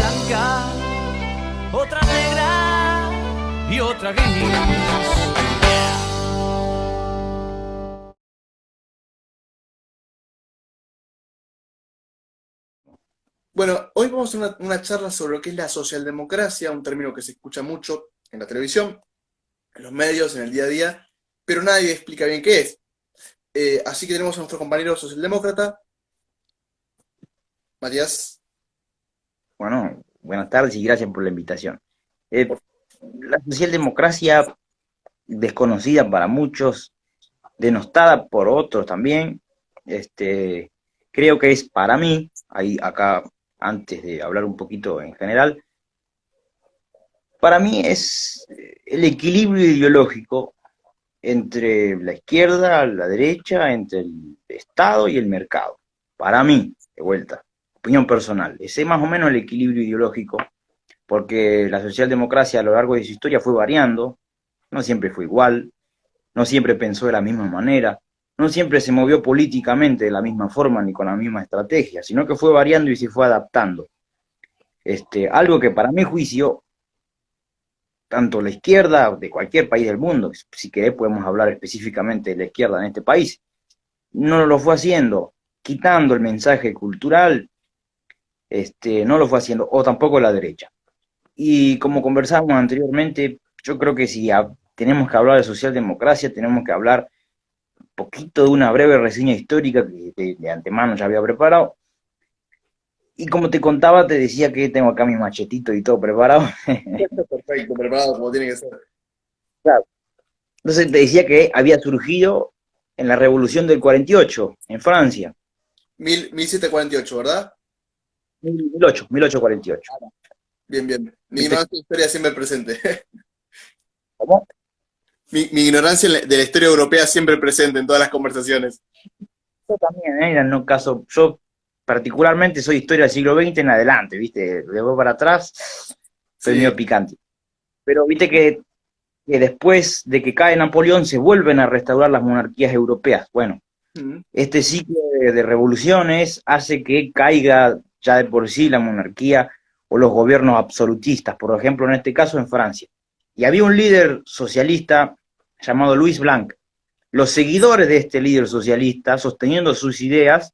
blanca, otra negra y otra gris. Bueno, hoy vamos a hacer una charla sobre lo que es la socialdemocracia, un término que se escucha mucho en la televisión, en los medios, en el día a día, pero nadie explica bien qué es. Así que tenemos a nuestro compañero socialdemócrata, Matías. Bueno, buenas tardes y gracias por la invitación. La socialdemocracia, desconocida para muchos, denostada por otros también, creo que es para mí, ahí acá, antes de hablar un poquito en general, para mí es el equilibrio ideológico entre la izquierda, la derecha, entre el Estado y el mercado. Para mí, de vuelta, opinión personal, ese es más o menos el equilibrio ideológico, porque la socialdemocracia a lo largo de su historia fue variando, no siempre fue igual, no siempre pensó de la misma manera, no siempre se movió políticamente de la misma forma ni con la misma estrategia, sino que fue variando y se fue adaptando. Algo que para mi juicio, tanto la izquierda de cualquier país del mundo, si querés podemos hablar específicamente de la izquierda en este país, no lo fue haciendo, quitando el mensaje cultural, no lo fue haciendo, o tampoco la derecha. Y como conversábamos anteriormente, yo creo que si tenemos que hablar de socialdemocracia, tenemos que hablar un poquito de una breve reseña histórica que de antemano ya había preparado. Y como te contaba, te decía que tengo acá mi machetito y todo preparado. Perfecto, preparado como tiene que ser. Claro. Entonces te decía que había surgido en la Revolución del 48, en Francia. 1748, ¿verdad? 1848. Bien, bien. Mi Este, ignorancia de historia siempre presente. ¿Cómo? Mi ignorancia de la historia europea siempre presente en todas las conversaciones. Yo también, en no caso, yo particularmente soy historia del siglo XX en adelante, ¿viste? De vos para atrás, soy Sí. medio picante. Pero viste que después de que cae Napoleón se vuelven a restaurar las monarquías europeas. Bueno, Mm. este ciclo de revoluciones hace que caiga ya de por sí la monarquía o los gobiernos absolutistas, por ejemplo, en este caso en Francia. Y había un líder socialista llamado Louis Blanc. Los seguidores de este líder socialista, sosteniendo sus ideas,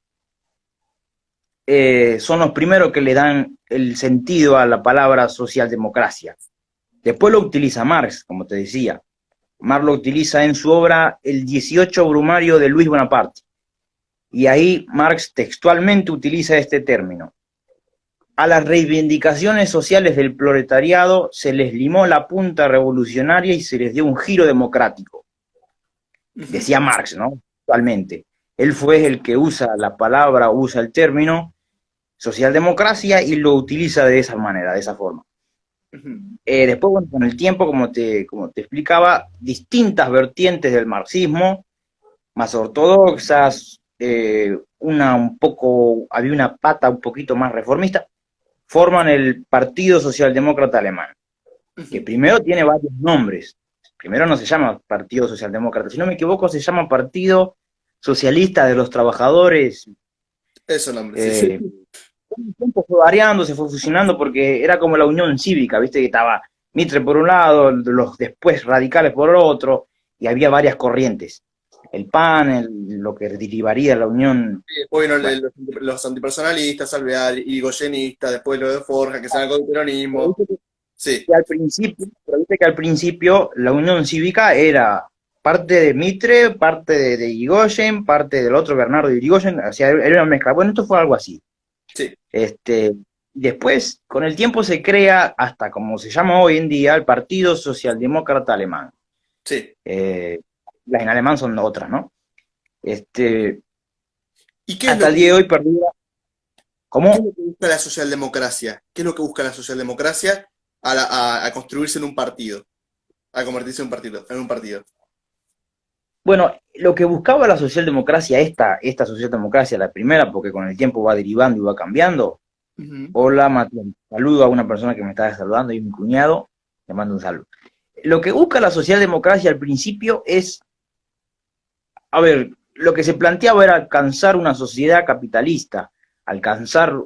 son los primeros que le dan el sentido a la palabra socialdemocracia. Después lo utiliza Marx, como te decía. Marx lo utiliza en su obra El 18 Brumario de Luis Bonaparte. Y ahí Marx textualmente utiliza este término. A las reivindicaciones sociales del proletariado se les limó la punta revolucionaria y se les dio un giro democrático. Ujú. Decía Marx, ¿no? Actualmente. Él fue el que usa la palabra, usa el término socialdemocracia y lo utiliza de esa manera, de esa forma. Ujú. Después, bueno, con el tiempo, como te explicaba, distintas vertientes del marxismo, más ortodoxas, había una pata un poquito más reformista, forman el Partido Socialdemócrata Alemán, que Ujú. primero tiene varios nombres. Primero no se llama Partido Socialdemócrata, si no me equivoco se llama Partido Socialista de los Trabajadores. Eso nombre, sí. eh, con el tiempo fue variando, se fue fusionando porque era como la Unión Cívica, viste que estaba Mitre por un lado, los después radicales por otro, y había varias corrientes. El PAN, lo que derivaría la Unión, Después vino bueno. los antipersonalistas, Alvear, irigoyenistas, después lo de Forja, que se sacó el Pero peronismo. Sí, viste que al principio la Unión Cívica era parte de Mitre, parte de Irigoyen, parte del otro Bernardo de Irigoyen, o sea, era una mezcla. Bueno, esto fue algo así. sí, Después, con el tiempo se crea, hasta como se llama hoy en día, el Partido Socialdemócrata Alemán. sí. Eh, las en alemán son otras, ¿no? Este, ¿Y qué es hasta lo el día de que, hoy perdura. qué es ¿Cómo? lo que busca la socialdemocracia? ¿Qué es lo que busca la socialdemocracia a construirse en un partido? A convertirse en un partido. Bueno, lo que buscaba la socialdemocracia, esta socialdemocracia, la primera, porque con el tiempo va derivando y va cambiando. Ujú. Hola, Matías. Saludo a una persona que me está saludando y mi cuñado, le mando un saludo. Lo que busca la socialdemocracia al principio es, a ver, lo que se planteaba era alcanzar una sociedad capitalista, alcanzar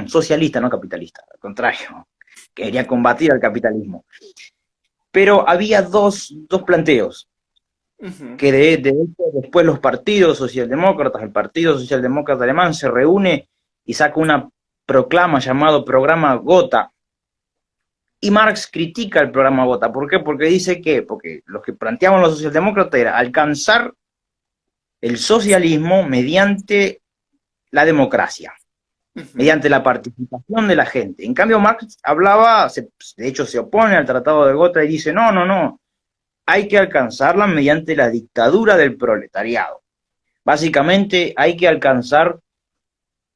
socialista, no capitalista, al contrario, quería combatir al capitalismo. Pero había dos planteos, que de hecho después los partidos socialdemócratas, el Partido Socialdemócrata Alemán se reúne y saca una proclama llamado Programa Gotha, y Marx critica el programa Gotha. ¿Por qué? Porque dice porque lo que planteaban los socialdemócratas era alcanzar el socialismo mediante la democracia, mediante la participación de la gente. En cambio, Marx de hecho se opone al Tratado de Gotha y dice, no, hay que alcanzarla mediante la dictadura del proletariado. Básicamente hay que alcanzar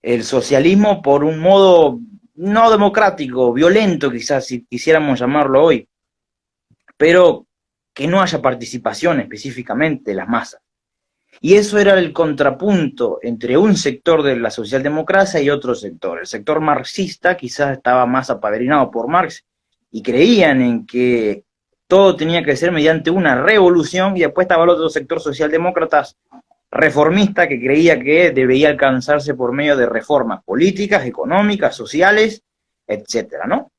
el socialismo por un modo no democrático, violento quizás, si quisiéramos llamarlo hoy, pero que no haya participación específicamente de las masas. Y eso era el contrapunto entre un sector de la socialdemocracia y otro sector. El sector marxista quizás estaba más apadrinado por Marx y creían en que todo tenía que ser mediante una revolución, y después estaba el otro sector socialdemócratas reformista que creía que debía alcanzarse por medio de reformas políticas, económicas, sociales, etcétera, ¿no?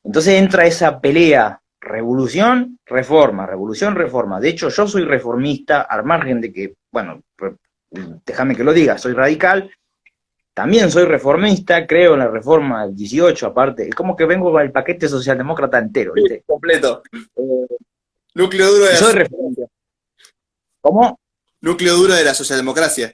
Entonces entra esa pelea, revolución, reforma, revolución, reforma. De hecho, yo soy reformista, al margen de que, bueno, déjame que lo diga, soy radical, también soy reformista, creo en la reforma del 18, aparte, es como que vengo con el paquete socialdemócrata entero, ¿viste? Sí, completo. Núcleo duro de soy reformista. ¿Cómo? Núcleo duro de la socialdemocracia.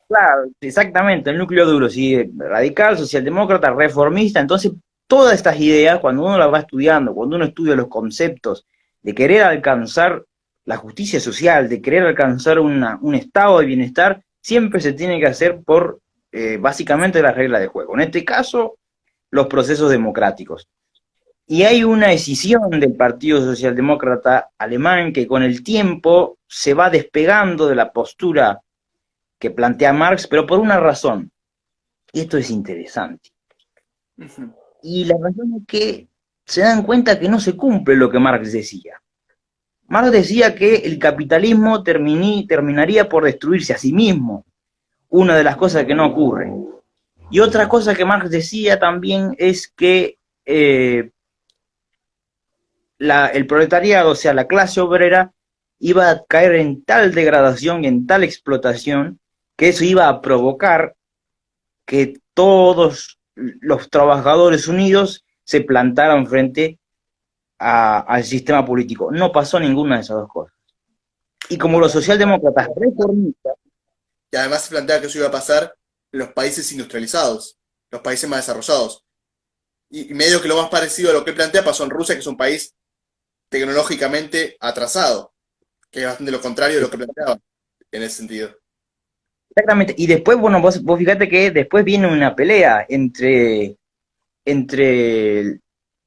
Claro, exactamente, el núcleo duro, sí, radical, socialdemócrata, reformista. Entonces, todas estas ideas, cuando uno las va estudiando, cuando uno estudia los conceptos de querer alcanzar la justicia social, de querer alcanzar un estado de bienestar, siempre se tiene que hacer por, básicamente, las reglas de juego. En este caso, los procesos democráticos. Y hay una decisión del Partido Socialdemócrata Alemán que con el tiempo se va despegando de la postura que plantea Marx, pero por una razón. Y esto es interesante. Y la razón es que se dan cuenta que no se cumple lo que Marx decía. Marx decía que el capitalismo terminaría por destruirse a sí mismo, una de las cosas que no ocurre. Y otra cosa que Marx decía también es que el proletariado, o sea, la clase obrera, iba a caer en tal degradación y en tal explotación que eso iba a provocar que todos los trabajadores unidos se plantaran frente al sistema político. No pasó ninguna de esas dos cosas. Y como los socialdemócratas reformistas... Y además se plantea que eso iba a pasar en los países industrializados, los países más desarrollados. Y medio que lo más parecido a lo que plantea pasó en Rusia, que es un país tecnológicamente atrasado, que es bastante lo contrario de lo que planteaba en ese sentido. Exactamente, y después, bueno, vos fíjate que después viene una pelea entre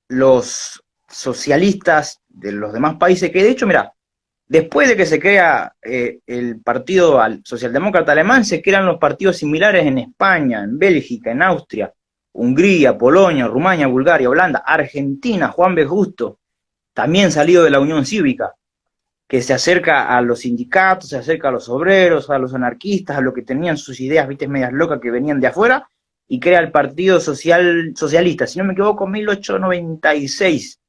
los socialistas de los demás países, que de hecho, mira, después de que se crea el Partido Socialdemócrata Alemán, se crean los partidos similares en España, en Bélgica, en Austria, Hungría, Polonia, Rumania, Bulgaria, Holanda, Argentina, Juan B. Justo, también salido de la Unión Cívica, que se acerca a los sindicatos, se acerca a los obreros, a los anarquistas, a los que tenían sus ideas, viste, medias locas que venían de afuera, y crea el Partido Socialista, si no me equivoco, 1896.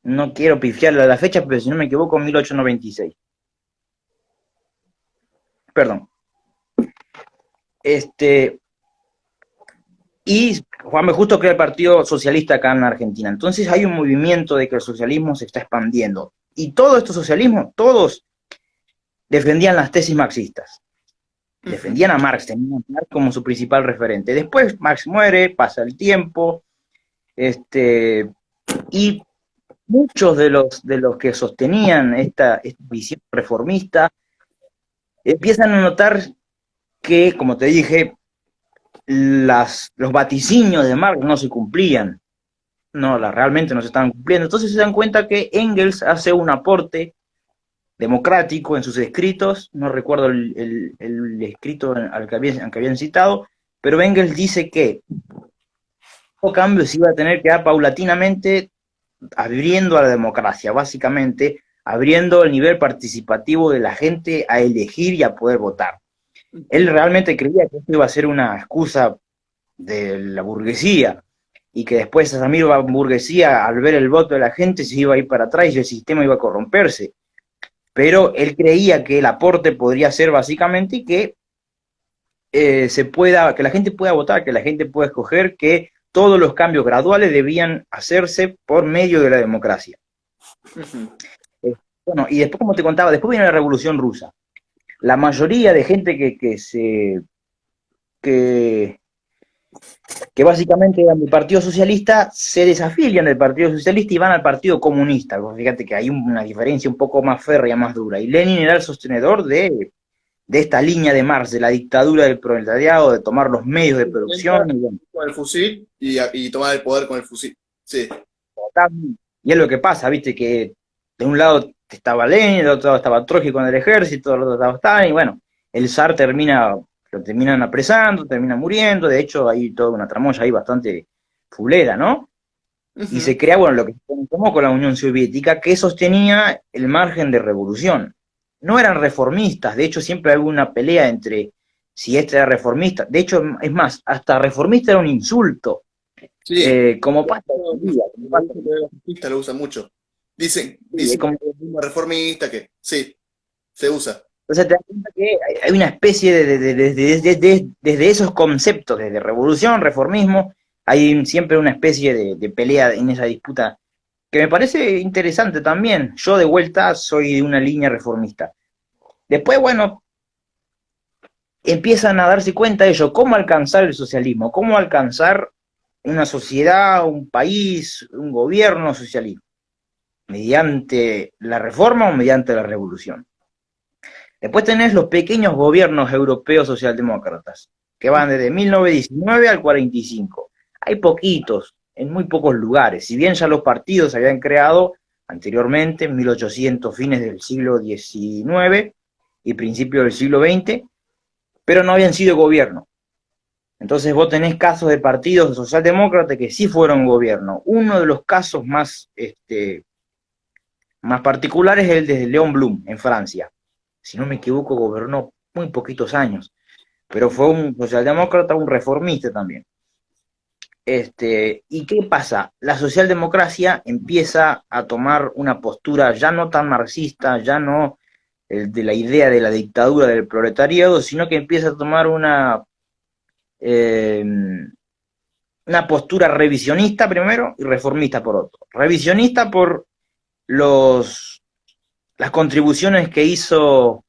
No quiero pifiarle a la fecha, pero si no me equivoco, 1896. Perdón. Y Juan B. Justo crea el Partido Socialista acá en Argentina. Entonces hay un movimiento de que el socialismo se está expandiendo. Y todos estos socialismos, todos defendían las tesis marxistas. Defendían a Marx, tenían a Marx como su principal referente. Después Marx muere, pasa el tiempo, y muchos de los que sostenían esta visión reformista empiezan a notar que, como te dije, los vaticinios de Marx no se cumplían, realmente no se estaban cumpliendo. Entonces se dan cuenta que Engels hace un aporte democrático en sus escritos, no recuerdo el escrito al que habían citado, pero Engels dice que todo cambio se iba a tener que dar paulatinamente, abriendo a la democracia, básicamente abriendo el nivel participativo de la gente a elegir y a poder votar. Él realmente creía que esto iba a ser una excusa de la burguesía y que después esa misma burguesía, al ver el voto de la gente, se iba a ir para atrás y el sistema iba a corromperse. Pero él creía que el aporte podría ser básicamente que que la gente pueda votar, que la gente pueda escoger, que todos los cambios graduales debían hacerse por medio de la democracia. Bueno, y después, como te contaba, después viene la Revolución Rusa. La mayoría de gente que, que básicamente eran del Partido Socialista se desafilian del Partido Socialista y van al Partido Comunista. Fíjate que hay una diferencia un poco más férrea, más dura. Y Lenin era el sostenedor de esta línea de Marx, de la dictadura del proletariado, de tomar los medios de producción. Y, bueno, con el fusil y tomar el poder con el fusil. Sí. y es lo que pasa, viste, que de un lado estaba Lenin, del otro lado estaba Trotsky con el ejército, del otro lado estaba Stalin, y bueno, el zar lo terminan apresando, termina muriendo, de hecho hay toda una tramoya ahí bastante fulera, ¿no? Y se crea, bueno, lo que se tomó con la Unión Soviética, que sostenía el margen de revolución. No eran reformistas, de hecho siempre había una pelea entre si este era reformista, de hecho, es más, hasta reformista era un insulto, Sí. como pasa hoy en día. Los reformistas lo usan mucho. Dicen Sí, como, que es un reformista que sí, se usa. entonces te das cuenta que hay una especie desde esos conceptos, desde revolución, reformismo, hay siempre una especie de pelea en esa disputa que me parece interesante también. Yo de vuelta soy de una línea reformista. Después, bueno, empiezan a darse cuenta de ello, cómo alcanzar el socialismo, cómo alcanzar una sociedad, un país, un gobierno socialista, mediante la reforma o mediante la revolución. Después tenés los pequeños gobiernos europeos socialdemócratas, que van desde 1919 al 45. Hay poquitos, en muy pocos lugares. Si bien ya los partidos se habían creado anteriormente, en 1800, fines del siglo XIX y principios del siglo XX, pero no habían sido gobierno. Entonces vos tenés casos de partidos socialdemócratas que sí fueron gobierno. Uno de los casos más particulares es el de Léon Blum, en Francia. Si no me equivoco, gobernó muy poquitos años, pero fue un socialdemócrata, un reformista también. ¿Y qué pasa? La socialdemocracia empieza a tomar una postura ya no tan marxista, ya no de la idea de la dictadura del proletariado, sino que empieza a tomar una postura revisionista primero y reformista por otro. Revisionista por las contribuciones que hizo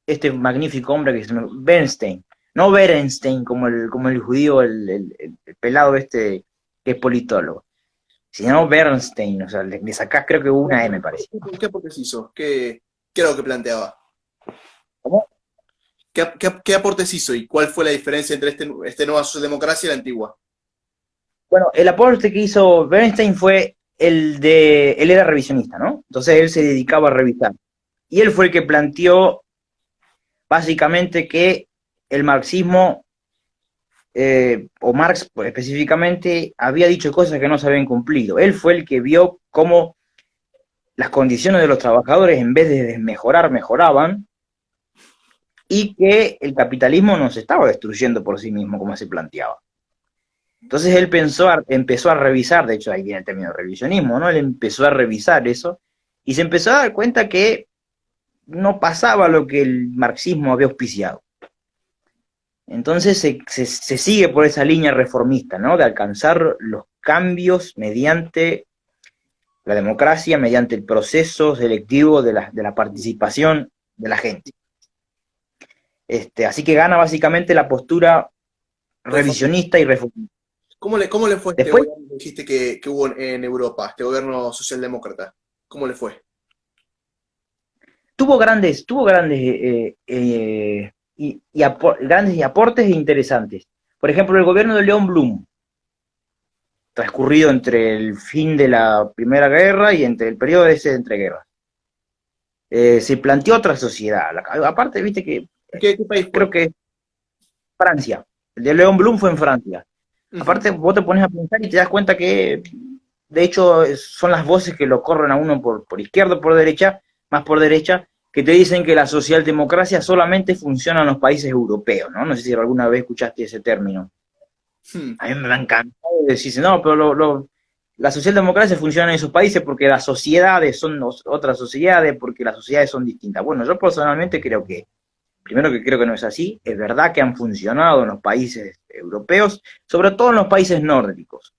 este magnífico hombre que se llama Bernstein, no Berenstein como el judío, el pelado que es politólogo, sino Bernstein, o sea, le sacás creo que una E, me parece. ¿Qué aportes hizo? ¿Qué era lo que planteaba? ¿Cómo? ¿Qué aportes hizo y cuál fue la diferencia entre esta nueva socialdemocracia y la antigua? Bueno, el aporte que hizo Bernstein fue él era revisionista, ¿no? Entonces él se dedicaba a revisar. Y él fue el que planteó básicamente que el marxismo, o Marx específicamente, había dicho cosas que no se habían cumplido. Él fue el que vio cómo las condiciones de los trabajadores, en vez de mejorar, mejoraban, y que el capitalismo no se estaba destruyendo por sí mismo como se planteaba. Entonces él empezó a revisar, de hecho ahí viene el término revisionismo, ¿no? Él empezó a revisar eso y se empezó a dar cuenta que no pasaba lo que el marxismo había auspiciado. Entonces se sigue por esa línea reformista, ¿no? De alcanzar los cambios mediante la democracia, mediante el proceso selectivo de la participación de la gente. Así que gana básicamente la postura revisionista y reformista. ¿Cómo le fue Después, gobierno que dijiste que hubo en Europa, este gobierno socialdemócrata? ¿Cómo le fue? tuvo grandes grandes aportes interesantes. Por ejemplo, el gobierno de Léon Blum, transcurrido entre el fin de la Primera Guerra y entre el periodo ese de entreguerras. Se planteó otra sociedad. Aparte, viste que ¿Qué país fue? creo que Francia. El de Léon Blum fue en Francia. Aparte, vos te pones a pensar y te das cuenta que, de hecho, son las voces que lo corren a uno por izquierda o por derecha, más por derecha, que te dicen que la socialdemocracia solamente funciona en los países europeos, ¿no? No sé si alguna vez escuchaste ese término. A mí me ha encantado decirse, no, pero la socialdemocracia funciona en esos países porque las sociedades son otras sociedades, porque las sociedades son distintas. Bueno, yo personalmente creo que, primero que creo que no es así, es verdad que han funcionado en los países europeos, sobre todo en los países nórdicos.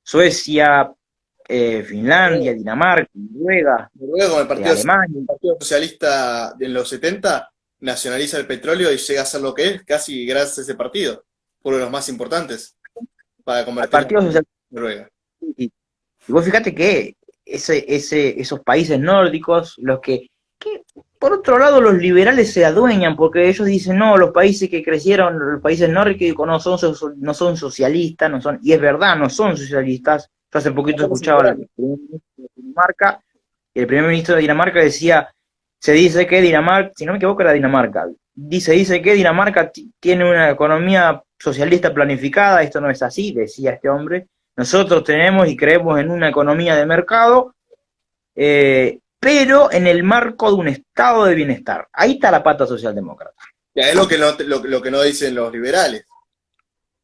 Suecia, Finlandia, Dinamarca, Noruega, Noruega con Alemania. el Partido Socialista en los 70 nacionaliza el petróleo y llega a ser lo que es, casi gracias a ese partido. Uno de los más importantes para El convertir Partido a Socialista. Noruega. Y vos fíjate que esos países nórdicos, que por otro lado los liberales se adueñan, porque ellos dicen, no, los países que crecieron, los países nórdicos no son socialistas, no son, y es verdad, no son socialistas. Yo hace poquito escuchaba al primer ministro de Dinamarca, y el primer ministro de Dinamarca decía, se dice que Dinamarca, si no me equivoco era Dinamarca, dice que Dinamarca tiene una economía socialista planificada, esto no es así, decía este hombre. Nosotros tenemos y creemos en una economía de mercado, pero en el marco de un estado de bienestar. Ahí está la pata socialdemócrata. Ya es lo que no dicen los liberales.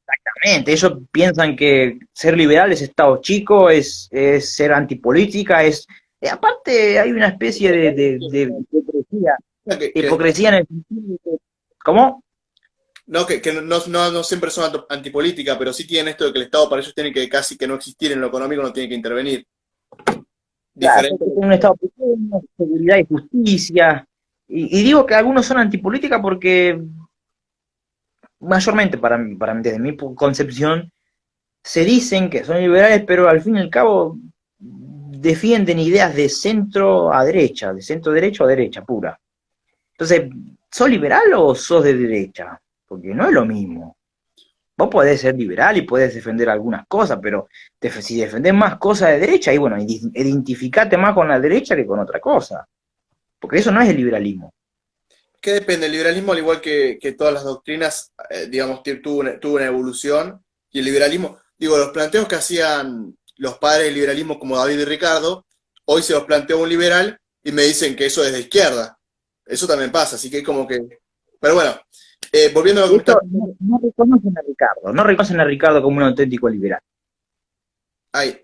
Exactamente, ellos piensan que ser liberal es estado chico, es ser antipolítica, aparte hay una especie de hipocresía, hipocresía en el sentido de que, ¿cómo? No, que no siempre son antipolítica, pero sí tienen esto de que el Estado para ellos tiene que casi que no existir en lo económico, no tiene que intervenir. Claro, un Estado pequeño, seguridad y justicia. Y digo que algunos son antipolítica porque, mayormente desde mi concepción, se dicen que son liberales, pero al fin y al cabo defienden ideas de centro a derecha, de centro derecho a derecha pura. Entonces, ¿sos liberal o sos de derecha? Porque no es lo mismo. Vos podés ser liberal y podés defender algunas cosas, pero si defendés más cosas de derecha, y bueno, identificate más con la derecha que con otra cosa. Porque eso no es el liberalismo. ¿Qué depende? El liberalismo, al igual que todas las doctrinas, digamos, tuvo una evolución. Y el liberalismo, digo, los planteos que hacían los padres del liberalismo como David y Ricardo, hoy se los plantea un liberal y me dicen que eso es de izquierda. Eso también pasa, así que como que... Pero bueno, volviendo a lo que no reconocen a Ricardo como un auténtico liberal. Ay,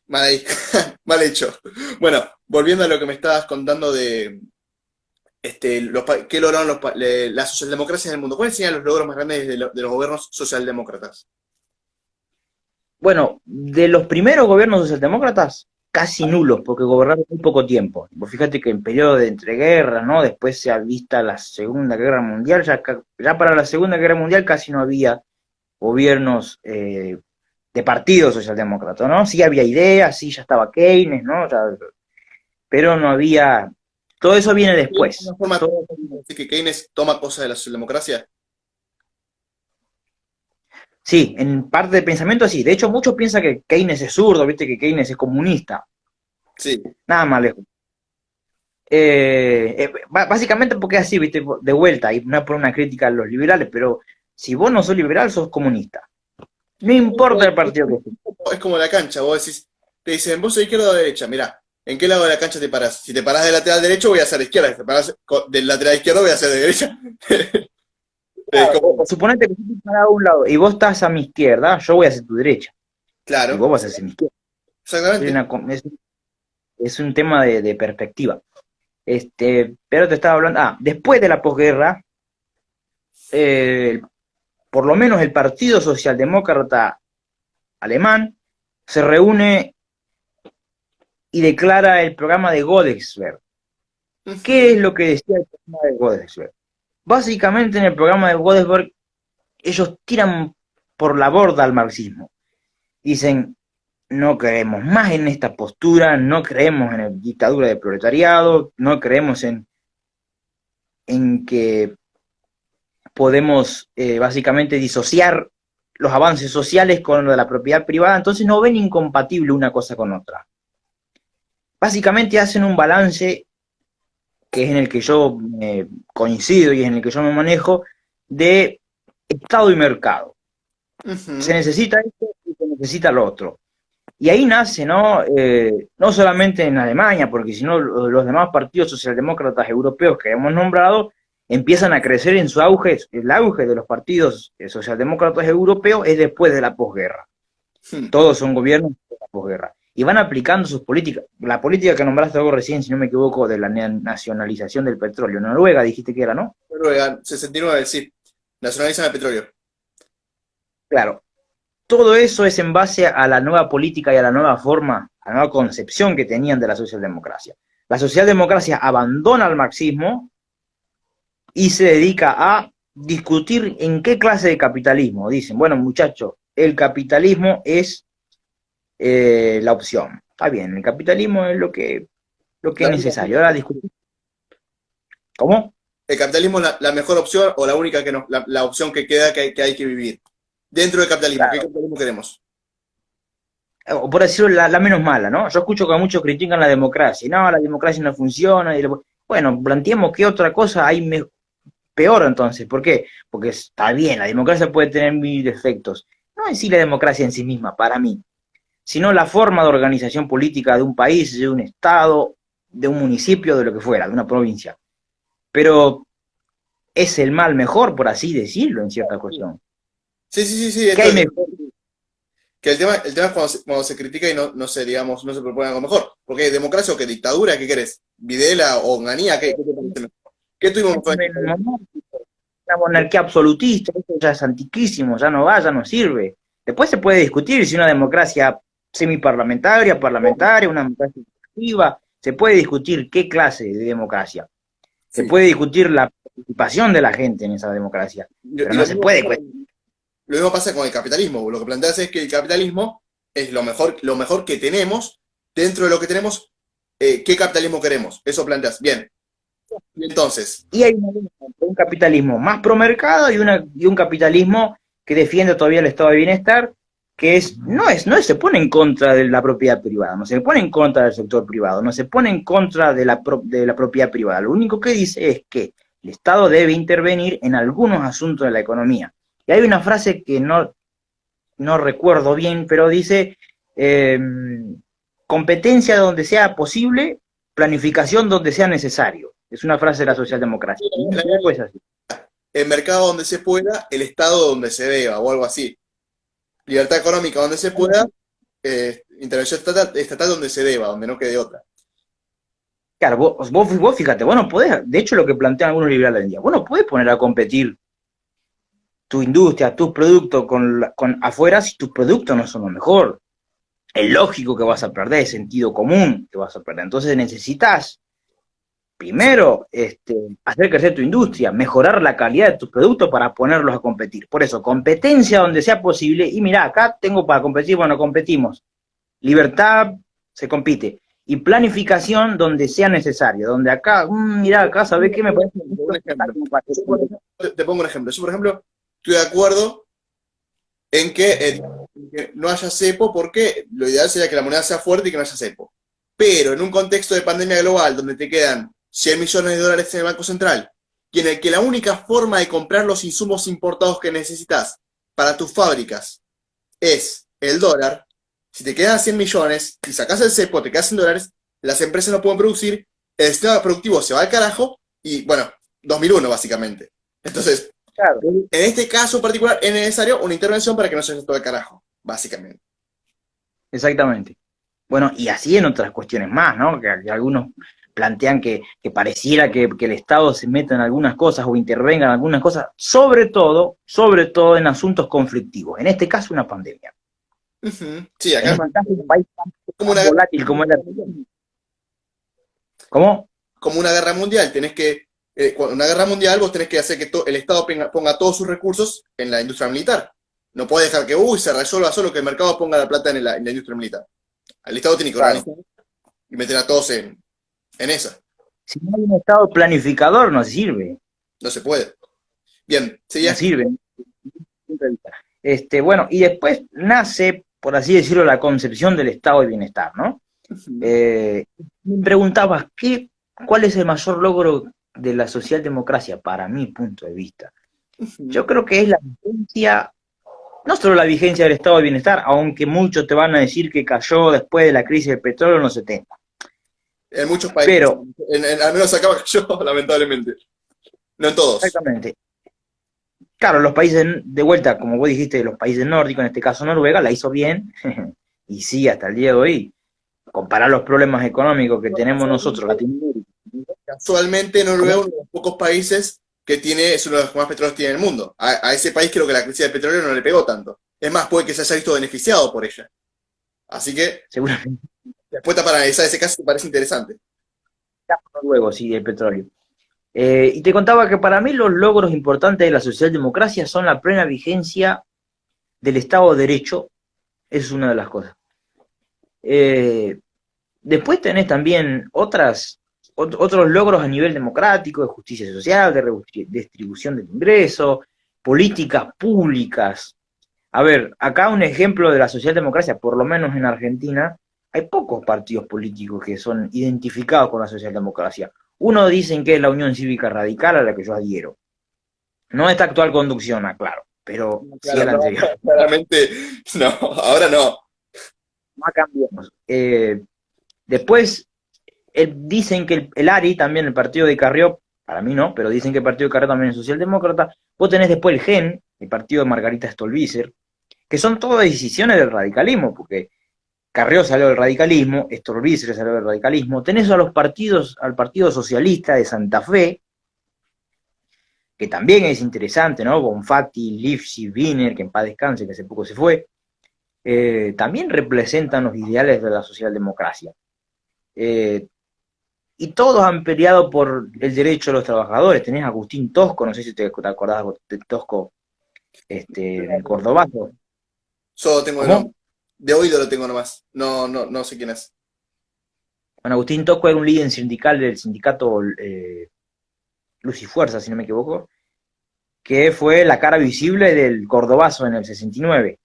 mal ahí, mal hecho. Bueno, volviendo a lo que me estabas contando de qué lograron las socialdemocracias en el mundo. ¿Cuáles serían los logros más grandes de los gobiernos socialdemócratas? Bueno, de los primeros gobiernos socialdemócratas, casi nulos, porque gobernaron muy poco tiempo. Vos fíjate que en periodo de entreguerras, ¿no? Después se ha visto la Segunda Guerra Mundial, ya para la Segunda Guerra Mundial casi no había gobiernos de partido socialdemócrata, ¿no? Sí había ideas, sí ya estaba Keynes, ¿no? Pero no había... Todo eso viene después. ¿De alguna forma que Keynes toma cosas de la socialdemocracia? Sí, en parte de pensamiento sí. De hecho, muchos piensan que Keynes es zurdo, viste que Keynes es comunista. Sí. Nada más lejos. Básicamente porque es así, viste, de vuelta, y no es por una crítica a los liberales, pero si vos no sos liberal, sos comunista. No importa el partido que estés. Es como la cancha, vos decís, te dicen, vos sos izquierda o derecha, mirá, ¿en qué lado de la cancha te parás? Si te parás del lateral derecho, voy a ser de izquierda, si te parás del lateral izquierdo, voy a ser de derecha. Claro, suponete que si te parás a un lado y vos estás a mi izquierda, yo voy a ser tu derecha. Claro. Y vos vas a ser mi izquierda. Exactamente. Es un tema de perspectiva. Pero te estaba hablando, después de la posguerra, por lo menos el Partido Socialdemócrata Alemán se reúne y declara el programa de Godesberg. ¿Qué es lo que decía el programa de Godesberg? Básicamente en el programa de Godesberg ellos tiran por la borda al marxismo. Dicen, no creemos más en esta postura, no creemos en la dictadura del proletariado, no creemos en que podemos básicamente disociar los avances sociales con lo de la propiedad privada, entonces no ven incompatible una cosa con otra. Básicamente hacen un balance que es en el que yo coincido y es en el que yo me manejo, de Estado y mercado. Se necesita esto y se necesita lo otro. Y ahí nace, ¿no? No solamente en Alemania, porque si no los demás partidos socialdemócratas europeos que hemos nombrado empiezan a crecer en su auge. El auge de los partidos socialdemócratas europeos es después de la posguerra. Todos son gobiernos de la posguerra. Y van aplicando sus políticas. La política que nombraste vos recién, si no me equivoco, de la nacionalización del petróleo. Noruega dijiste que era, ¿no? Noruega, 69, sí. Nacionalizan el petróleo. Claro. Todo eso es en base a la nueva política y a la nueva forma, a la nueva concepción que tenían de la socialdemocracia. La socialdemocracia abandona el marxismo y se dedica a discutir en qué clase de capitalismo. Dicen, bueno, muchachos, el capitalismo es la opción. Está bien, el capitalismo es lo que es necesario. Ahora discutir. ¿Cómo? El capitalismo es la mejor opción o la única la opción que queda que hay que vivir. Dentro del capitalismo, claro. ¿Qué capitalismo queremos? O por decirlo, la menos mala, ¿no? Yo escucho que muchos critican la democracia. No, la democracia no funciona. Bueno, planteemos qué otra cosa hay peor entonces. ¿Por qué? Porque está bien, la democracia puede tener mil defectos. No en sí la democracia en sí misma, para mí, sino la forma de organización política de un país, de un estado, de un municipio, de lo que fuera, de una provincia. Pero es el mal mejor, por así decirlo, en cierta cuestión. Sí. ¿Qué hay mejor? Que el tema es cuando se critica y no se propone algo mejor. Porque democracia o qué dictadura, ¿qué querés? ¿Videla o Onganía? ¿Qué te parece mejor? ¿Qué tuvimos mejor? Una monarquía absolutista, eso ya es antiquísimo, ya no va, ya no sirve. Después se puede discutir si una democracia semiparlamentaria, parlamentaria, una democracia activa, se puede discutir qué clase de democracia. Se puede discutir la participación de la gente en esa democracia, pero no se puede. Lo mismo pasa con el capitalismo. Lo que planteas es que el capitalismo es lo mejor que tenemos. Dentro de lo que tenemos, ¿qué capitalismo queremos? Eso planteas. Bien. Y entonces. Y hay un capitalismo más promercado y un capitalismo que defiende todavía el estado de bienestar, que no se pone en contra de la propiedad privada, no se pone en contra del sector privado, no se pone en contra de la propiedad privada. Lo único que dice es que el Estado debe intervenir en algunos asuntos de la economía. Y hay una frase que no recuerdo bien, pero dice competencia donde sea posible, planificación donde sea necesario. Es una frase de la socialdemocracia. Pues así. El mercado donde se pueda, el Estado donde se deba, o algo así. Libertad económica donde se pueda, intervención estatal donde se deba, donde no quede otra. Claro, vos fíjate, vos no podés, de hecho lo que plantean algunos liberales hoy en día, vos no podés poner a competir tu industria, tus productos con afuera si tus productos no son lo mejor. Es lógico que vas a perder, es sentido común que vas a perder. Entonces necesitas, primero, hacer crecer tu industria, mejorar la calidad de tus productos para ponerlos a competir. Por eso, competencia donde sea posible. Y mirá, acá tengo para competir, bueno, competimos. Libertad, se compite. Y planificación donde sea necesario. Donde acá, mirá, acá, ¿sabés qué me parece? Te pongo un ejemplo. Yo, por ejemplo, estoy de acuerdo en que no haya cepo, porque lo ideal sería que la moneda sea fuerte y que no haya cepo. Pero en un contexto de pandemia global, donde te quedan 100 millones de dólares en el Banco Central, y en el que la única forma de comprar los insumos importados que necesitas para tus fábricas es el dólar, si te quedan 100 millones, si sacas el cepo, te quedas en dólares, las empresas no pueden producir, el sistema productivo se va al carajo, y bueno, 2001 básicamente. Entonces, claro, en este caso particular es necesario una intervención para que no se vaya todo al carajo, básicamente. Exactamente. Bueno, y así en otras cuestiones más, ¿no? Que algunos plantean que pareciera que el Estado se meta en algunas cosas o intervenga en algunas cosas, sobre todo en asuntos conflictivos. En este caso, una pandemia. Sí, acá en un país como una volátil como es la Argentina. ¿Cómo? Como una guerra mundial. Una guerra mundial vos tenés que hacer que el Estado ponga todos sus recursos en la industria militar. No podés dejar que se resuelva solo, que el mercado ponga la plata en la industria militar. El Estado tiene que organizar y meter a todos en esa. Si no hay un Estado planificador, no sirve. No se puede. Bien, no sirve. Bueno, y después nace, por así decirlo, la concepción del Estado de bienestar, ¿no? Me preguntabas, ¿cuál es el mayor logro de la socialdemocracia, para mi punto de vista? Yo creo que es la vigencia no solo la vigencia del estado de bienestar, aunque muchos te van a decir que cayó después de la crisis del petróleo en los 70. En muchos países, Pero, al menos acá yo, lamentablemente. No en todos. exactamente, claro, los países, de vuelta, como vos dijiste, los países nórdicos, en este caso Noruega, la hizo bien, y sí, hasta el día de hoy, comparar los problemas económicos que tenemos nosotros, Latinoamérica. Casualmente Noruega es uno de los pocos países que tiene, es uno de los que más petróleos tiene en el mundo. A ese país creo que la crisis del petróleo no le pegó tanto. Es más, puede que se haya visto beneficiado por ella. Así que, Seguramente, después para analizar ese caso, me parece interesante. luego, sí, el petróleo. Y te contaba que para mí los logros importantes de la socialdemocracia son la plena vigencia del Estado de Derecho, es una de las cosas. Después tenés también otros logros a nivel democrático, de justicia social, de distribución del ingreso, políticas públicas. A ver, acá un ejemplo de la socialdemocracia, por lo menos en Argentina, hay pocos partidos políticos que son identificados con la socialdemocracia. Uno dicen que es la Unión Cívica Radical, a la que yo adhiero. No esta actual conducción, aclaro, pero sí a la anterior. Claramente, no, ahora no. No cambiamos. Después, dicen que el ARI, también el partido de Carrió, para mí no, pero dicen que el partido de Carrió también es socialdemócrata. Vos tenés después el GEN, el partido de Margarita Stolbizer, que son todas decisiones del radicalismo, porque Carrió salió del radicalismo, Stolbizer salió del radicalismo. Tenés a los partidos, al Partido Socialista de Santa Fe, que también es interesante, ¿no? Bonfatti, Lifshitz, Wiener, que en paz descanse, que hace poco se fue. También representan los ideales de la socialdemocracia. Y todos han peleado por el derecho de los trabajadores. Tenés a Agustín Tosco, no sé si te acordás de Tosco, el cordobazo. Solo tengo el nombre. De oído lo tengo nomás. No sé quién es. Bueno, Agustín Tosco era un líder sindical del sindicato Luz y Fuerza, si no me equivoco, que fue la cara visible del cordobazo en el 69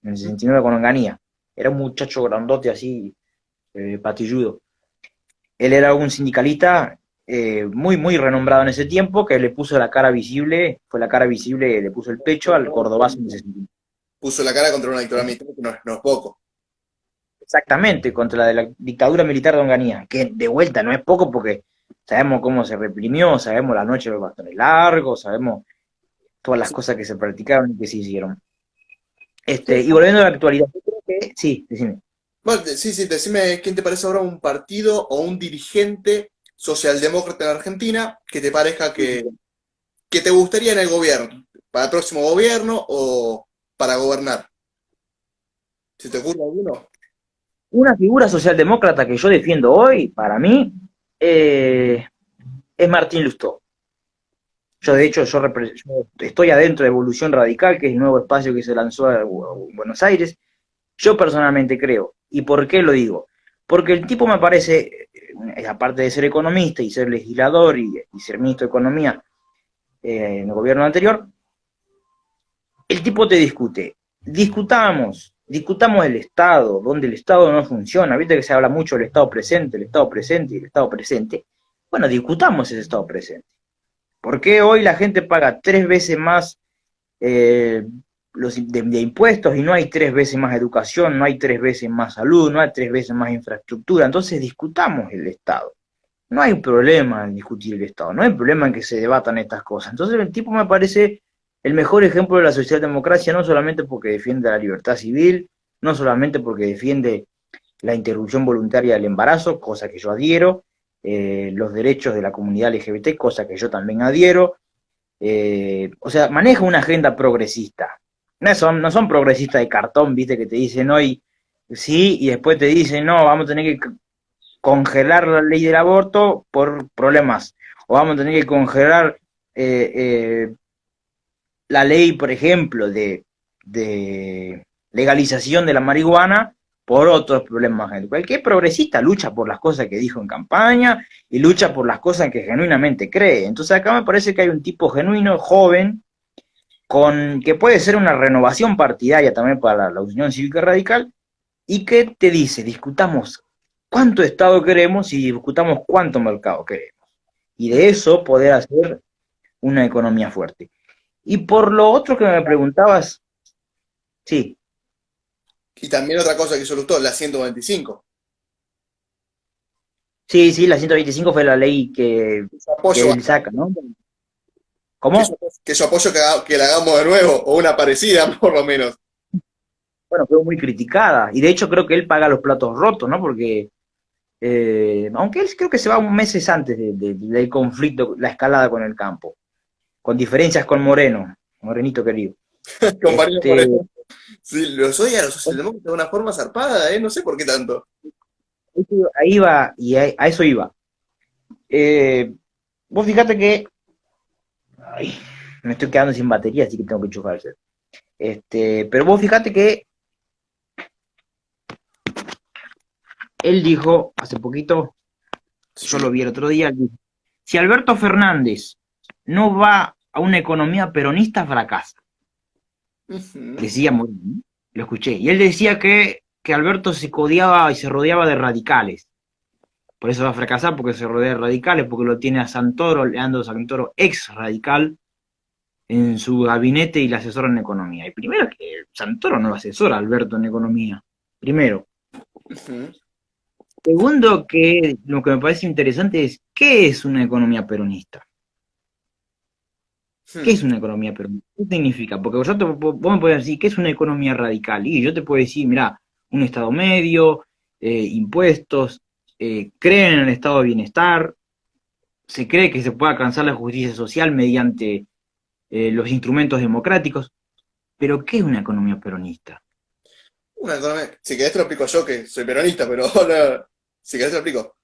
con Onganía. Era un muchacho grandote así, patilludo. Él era un sindicalista muy, muy renombrado en ese tiempo, que le puso la cara visible, le puso el pecho al cordobazo en el 69. Puso la cara contra una dictadura militar que no es poco. Exactamente, contra la dictadura militar de Onganía, que de vuelta no es poco porque sabemos cómo se reprimió, sabemos la noche de los bastones largos, sabemos todas las cosas que se practicaron y que se hicieron. Y volviendo a la actualidad, yo creo que, sí, decime. Bueno, sí, decime quién te parece ahora un partido o un dirigente socialdemócrata en Argentina que te parezca que te gustaría en el gobierno, para el próximo gobierno o para gobernar. ¿Se te ocurre alguno? Una figura socialdemócrata que yo defiendo hoy, para mí, es Martín Lustó. Yo, de hecho, yo estoy adentro de Evolución Radical, que es el nuevo espacio que se lanzó a Buenos Aires. Yo personalmente creo. ¿Y por qué lo digo? Porque el tipo me parece, aparte de ser economista y ser legislador y ser ministro de Economía en el gobierno anterior, el tipo te discute. Discutamos el Estado, donde el Estado no funciona. Viste que se habla mucho del Estado presente, el Estado presente y el Estado presente. Bueno, discutamos ese Estado presente. ¿Por qué hoy la gente paga 3 veces más de impuestos y no hay 3 veces más educación, no hay 3 veces más salud, no hay 3 veces más infraestructura? Entonces discutamos el Estado. No hay problema en discutir el Estado, no hay problema en que se debatan estas cosas. Entonces el tipo me parece el mejor ejemplo de la socialdemocracia, no solamente porque defiende la libertad civil, no solamente porque defiende la interrupción voluntaria del embarazo, cosa que yo adhiero, los derechos de la comunidad LGBT, cosa que yo también adhiero. O sea, maneja una agenda progresista. No son progresistas de cartón, viste, que te dicen hoy sí y después te dicen no, vamos a tener que congelar la ley del aborto por problemas, o vamos a tener que congelar la ley, por ejemplo, de legalización de la marihuana por otros problemas. Cualquier progresista lucha por las cosas que dijo en campaña y lucha por las cosas que genuinamente cree. Entonces acá me parece que hay un tipo genuino, joven, que puede ser una renovación partidaria también para la Unión Cívica Radical, y que te dice, discutamos cuánto Estado queremos y discutamos cuánto mercado queremos. Y de eso poder hacer una economía fuerte. Y por lo otro que me preguntabas, Sí, Y también otra cosa que hizo Lustó, la 125. sí, sí, la 125 fue la ley Su que apoyo, él saca, ¿no? que su, ¿Cómo? que su apoyo que la hagamos de nuevo, o una parecida por lo menos. Bueno, fue muy criticada. Y de hecho creo que él paga los platos rotos, ¿no? Porque, aunque él creo que se va un meses antes del conflicto, la escalada con el campo, con diferencias con Moreno, Morenito querido. Compañero por Este, eso. Sí, los odia a los socialdemócratas de una forma zarpada, ¿eh? No sé por qué tanto. ahí va, y a eso iba. Eh, vos fíjate que, ay, me estoy quedando sin batería, así que tengo que enchufarse. Pero vos fíjate que él dijo hace poquito, yo Sí. lo vi el otro día, dijo, si Alberto Fernández no va a una economía peronista, fracasa. Ujú. Decía Moreno, ¿no? Lo escuché. Y él decía que Alberto se codeaba y se rodeaba de radicales. Por eso va a fracasar, porque se rodea de radicales, porque lo tiene a Santoro, Leandro Santoro, ex radical, en su gabinete y le asesora en economía. Y primero que Santoro no lo asesora a Alberto en economía. Primero. Ujú. Segundo, que lo que me parece interesante es, ¿qué es una economía peronista? ¿Qué es Hmm. una economía peronista? ¿Qué significa? Porque vos me podés decir, ¿qué es una economía radical? Y yo te puedo decir, mira, un Estado medio, impuestos, creen en el Estado de bienestar, se cree que se puede alcanzar la justicia social mediante los instrumentos democráticos, pero ¿qué es una economía peronista? Si querés te lo explico yo, que soy peronista, pero no, si querés te lo explico.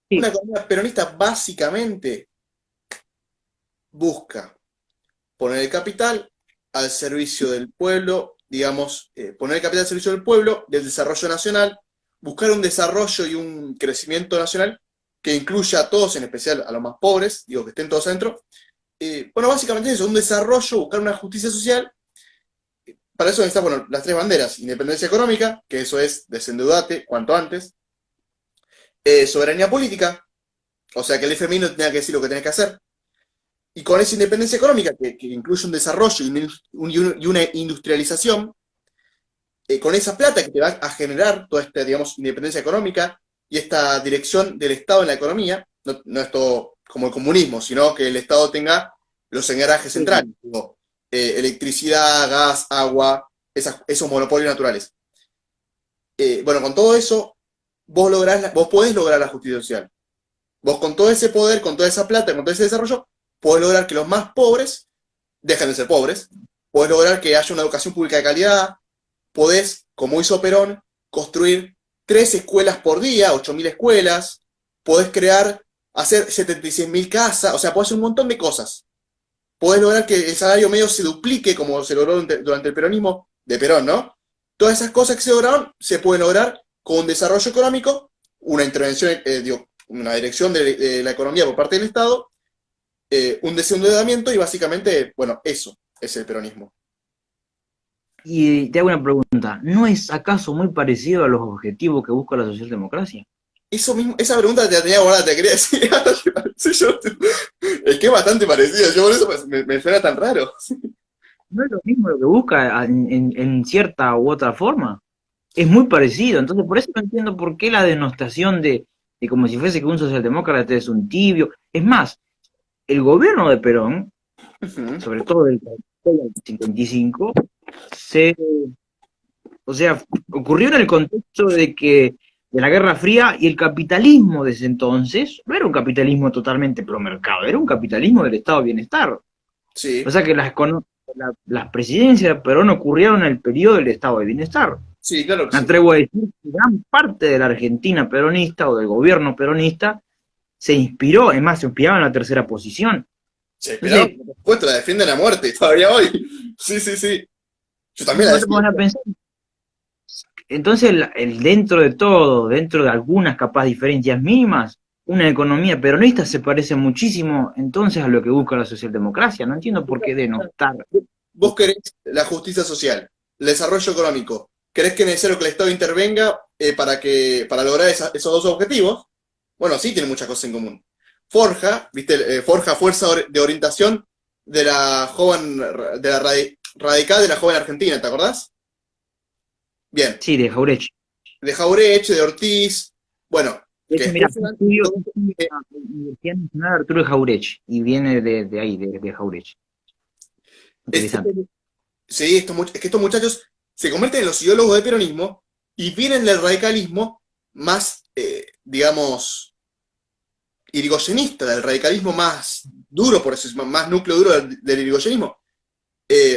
Sí, Una economía peronista básicamente busca poner el capital al servicio del pueblo, digamos, poner el capital al servicio del pueblo, del desarrollo nacional, buscar un desarrollo y un crecimiento nacional que incluya a todos, en especial a los más pobres, digo, que estén todos adentro. Bueno, básicamente eso, un desarrollo, buscar una justicia social. Para eso necesitas, bueno, las tres banderas: independencia económica, que eso es desendeudate cuanto antes; soberanía política, o sea, que el FMI no tenga que decir lo que tenés que hacer; y con esa independencia económica, que incluye un desarrollo y una industrialización, con esa plata que te va a generar toda esta, digamos, independencia económica y esta dirección del Estado en la economía, no, no es todo como el comunismo, sino que el Estado tenga los engranajes sí. centrales, digo, electricidad, gas, agua, esos monopolios naturales. Bueno, con todo eso, vos podés lograr la justicia social. Vos con todo ese poder, con toda esa plata, con todo ese desarrollo, podés lograr que los más pobres dejen de ser pobres, podés lograr que haya una educación pública de calidad, podés, como hizo Perón, construir 3 escuelas por día, 8.000 escuelas, podés hacer 76.000 casas, o sea, podés hacer un montón de cosas. Podés lograr que el salario medio se duplique, como se logró durante el peronismo de Perón, ¿no? Todas esas cosas que se lograron se pueden lograr con un desarrollo económico, una intervención, digo, una dirección de la economía por parte del Estado, un desendeudamiento y básicamente, bueno, eso es el peronismo. Y te hago una pregunta, ¿no es acaso muy parecido a los objetivos que busca la socialdemocracia? Eso mismo, esa pregunta te la tenía guardada, te quería decir. Sí, es que es bastante parecido, yo por eso me suena tan raro. ¿No es lo mismo lo que busca en cierta u otra forma? Es muy parecido, entonces por eso no entiendo por qué la denostación de como si fuese que un socialdemócrata es un tibio. Es más, el gobierno de Perón, Ujú. sobre todo del 55, se, o sea, ocurrió en el contexto de la Guerra Fría y el capitalismo de ese entonces no era un capitalismo totalmente promercado, era un capitalismo del estado de bienestar. O Sí, sea que las presidencias de Perón ocurrieron en el periodo del estado de bienestar. sí, claro que Me sí. atrevo a decir que gran parte de la Argentina peronista o del gobierno peronista se inspiró, es más, se inspiraba en la tercera posición. Se esperaron, Entonces, por supuesto, la defienden a muerte, todavía hoy. Sí, sí, sí. Yo también la no te pones a defiendo. pensar. Entonces, dentro de todo, dentro de algunas capaz diferencias mínimas, una economía peronista se parece muchísimo entonces a lo que busca la socialdemocracia. No entiendo por qué denostar. Vos querés la justicia social, el desarrollo económico. ¿Querés que es necesario que el Estado intervenga para lograr esos dos objetivos? Bueno, sí, tienen muchas cosas en común. Forja, ¿viste? Forja, fuerza de orientación de la joven, radical de la joven argentina, ¿te acordás? Bien, Sí, de Jauretche. de Jauretche, de Ortiz, bueno, De que hecho, mira, después se van- yo estudio en la Universidad Nacional Arturo Jauretche, y viene de ahí, de Jauretche. este, Interesante. sí, es que estos muchachos se convierten en los ideólogos del peronismo y vienen del radicalismo más, digamos, irigoyenista, del radicalismo más duro, por eso es más núcleo duro del irigoyenismo.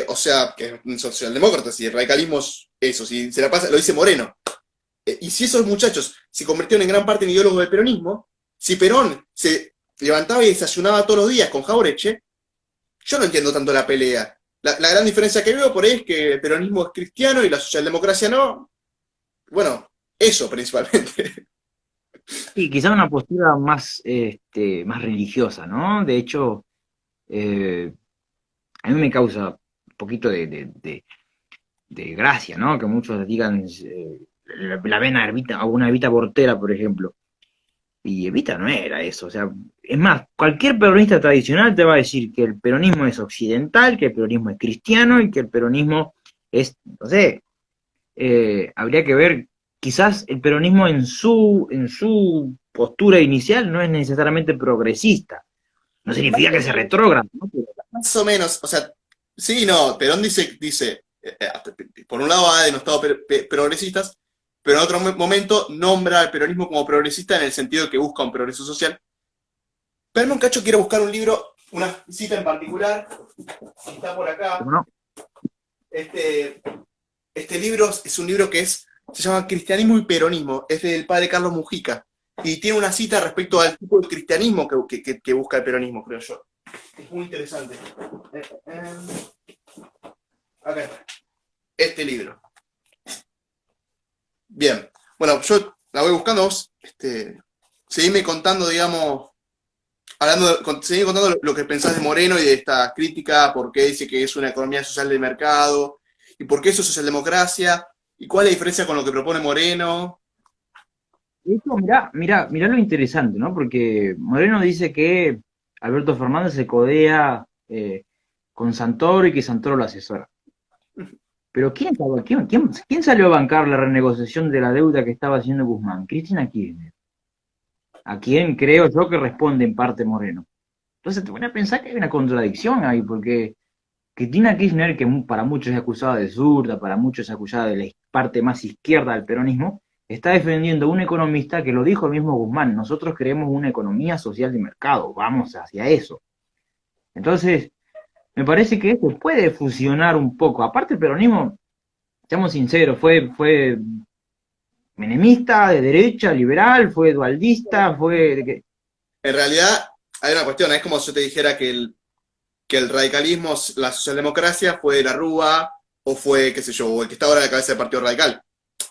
O sea, que es socialdemócrata, si el radicalismo es eso, si se la pasa, lo dice Moreno. Y si esos muchachos se convirtieron en gran parte en ideólogos del peronismo, si Perón se levantaba y desayunaba todos los días con Jauretche, yo no entiendo tanto la pelea. La gran diferencia que veo por ahí es que el peronismo es cristiano y la socialdemocracia no. Bueno, eso principalmente. Sí, quizá una postura más, más religiosa, ¿no? De hecho, eh, a mí me causa un poquito de gracia, ¿no? Que muchos digan, la ven a una Evita Portera, por ejemplo. Y Evita no era eso, o sea, es más, cualquier peronista tradicional te va a decir que el peronismo es occidental, que el peronismo es cristiano y que el peronismo es, no sé, habría que ver, quizás el peronismo en su postura inicial no es necesariamente progresista, no significa que sea retrógrado, ¿no? Más o menos, o sea, sí, no, Perón dice por un lado ha denostado progresistas, pero en otro momento nombra al peronismo como progresista en el sentido de que busca un progreso social. Pero un cacho quiero buscar un libro, una cita en particular, está por acá. ¿No? Este libro es un libro se llama Cristianismo y Peronismo, es del padre Carlos Mujica, y tiene una cita respecto al tipo de cristianismo que busca el peronismo, creo yo. Es muy interesante. Acá está. Este libro. Bien. Bueno, yo la voy buscando vos. Seguime contando, digamos, seguime contando lo que pensás de Moreno y de esta crítica, por qué dice que es una economía social de mercado, y por qué eso es socialdemocracia, y cuál es la diferencia con lo que propone Moreno. Esto, mirá lo interesante, ¿no? Porque Moreno dice que Alberto Fernández se codea con Santoro y que Santoro lo asesora. Pero ¿quién salió a bancar la renegociación de la deuda que estaba haciendo Guzmán? Cristina Kirchner. A quien creo yo que responde en parte Moreno. Entonces te pones a pensar que hay una contradicción ahí, porque Cristina Kirchner, que para muchos es acusada de zurda, para muchos es acusada de la parte más izquierda del peronismo, está defendiendo a un economista que lo dijo el mismo Guzmán: nosotros queremos una economía social de mercado, vamos hacia eso. Entonces, me parece que esto puede fusionar un poco. Aparte el peronismo, seamos sinceros, fue menemista, de derecha, liberal, fue dualdista, En realidad, hay una cuestión, es como si yo te dijera que el radicalismo, la socialdemocracia fue de la Rúa, o fue, qué sé yo, o el que está ahora a la cabeza del Partido Radical.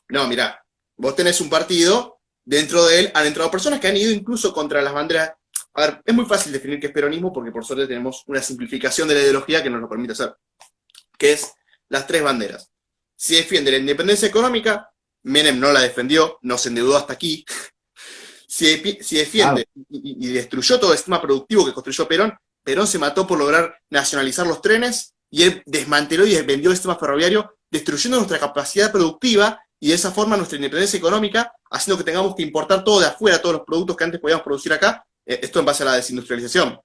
No, mirá, vos tenés un partido, dentro de él han entrado personas que han ido incluso contra las banderas. A ver, es muy fácil definir qué es peronismo porque por suerte tenemos una simplificación de la ideología que nos lo permite hacer, que es las tres banderas. Si defiende la independencia económica, Menem no la defendió, no se endeudó hasta aquí. Si defiende y destruyó todo el sistema productivo que construyó Perón, Perón se mató por lograr nacionalizar los trenes y él desmanteló y vendió el sistema ferroviario, destruyendo nuestra capacidad productiva y de esa forma nuestra independencia económica, haciendo que tengamos que importar todo de afuera, todos los productos que antes podíamos producir acá, esto en base a la desindustrialización.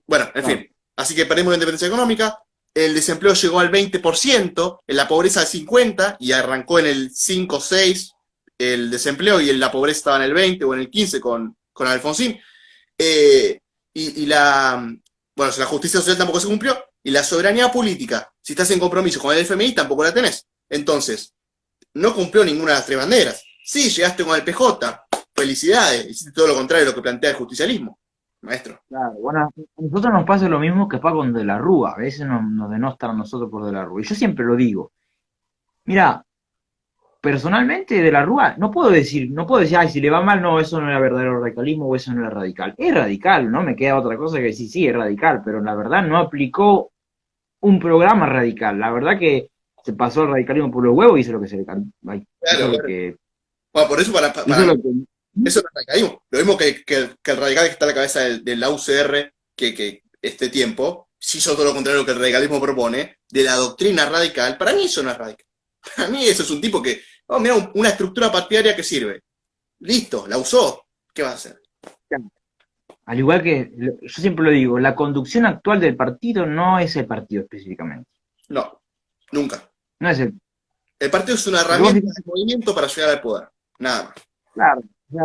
Bueno, en fin, así que perdimos la independencia económica, el desempleo llegó al 20%, en la pobreza al 50%, y arrancó en el 5 o 6 el desempleo, y la pobreza estaba en el 20 o en el 15 con Alfonsín. Bueno, la justicia social tampoco se cumplió, y la soberanía política, si estás en compromiso con el FMI, tampoco la tenés. Entonces, no cumplió ninguna de las tres banderas. Sí, llegaste con el PJ, felicidades, hiciste todo lo contrario de lo que plantea el justicialismo, maestro. Claro, bueno, a nosotros nos pasa lo mismo que con De la Rúa, a veces nos denostan a nosotros por De la Rúa, y yo siempre lo digo. Mira, personalmente De la Rúa, no puedo decir, ay, si le va mal, no, eso no era verdadero radicalismo o eso no era radical. Es radical, ¿no? Me queda otra cosa que decir, sí, es radical, pero la verdad no aplicó un programa radical. La verdad que se pasó el radicalismo por los huevos y hizo lo que se le cantó. Claro, bueno, por eso eso no es radicalismo. Lo mismo que el radical que está a la cabeza de la UCR que este tiempo, si hizo todo lo contrario a lo que el radicalismo propone, de la doctrina radical, para mí eso no es radical. Para mí eso es un tipo que, oh, mira, una estructura partidaria que sirve. Listo, la usó. ¿Qué va a hacer? Al igual que, yo siempre lo digo, la conducción actual del partido no es el partido específicamente. No, nunca. No es el. El partido es una Porque herramienta de movimiento para llegar al poder. Nada más. claro, o sea,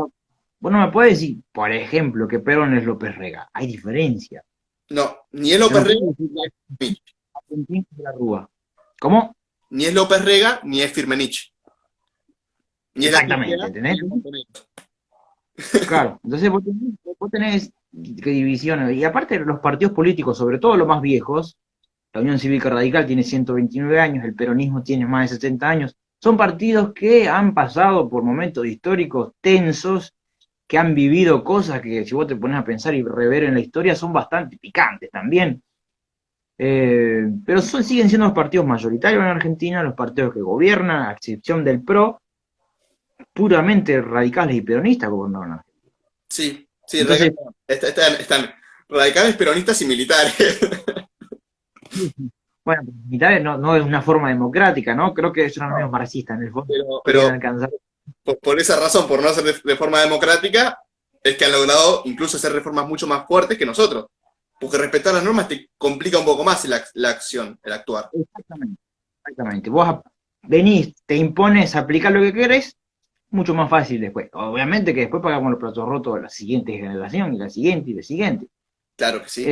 vos no me puedes decir, por ejemplo, que Perón es López Rega. Hay diferencia. No, ni es Pero López no Rega, puedes decir ni es Firmenich. Argentina de la Rúa. ¿Cómo? Ni es López Rega, ni es Firmenich. Ni es la Exactamente, izquierda, ¿entendés? ni es Montenegro. Claro, entonces vos tenés que divisiones. Y aparte los partidos políticos, sobre todo los más viejos, la Unión Cívica Radical tiene 129 años, el peronismo tiene más de 70 años, son partidos que han pasado por momentos históricos tensos, que han vivido cosas que si vos te pones a pensar y rever en la historia son bastante picantes también. Pero siguen siendo los partidos mayoritarios en Argentina, los partidos que gobiernan, a excepción del PRO, puramente radicales y peronistas gobernaron Argentina. Sí, sí, Entonces, están radicales, peronistas y militares. bueno, militares no es una forma democrática, ¿no? Creo que es una medio marxista en el fondo. Pero Podrían alcanzar. por esa razón, por no hacer de forma democrática, es que han logrado incluso hacer reformas mucho más fuertes que nosotros. Porque respetar las normas te complica un poco más la acción, el actuar. Exactamente, exactamente. Vos venís, te impones a aplicar lo que querés, mucho más fácil después. Obviamente que después pagamos los platos rotos de la siguiente generación, y la siguiente, y la siguiente. Claro que sí.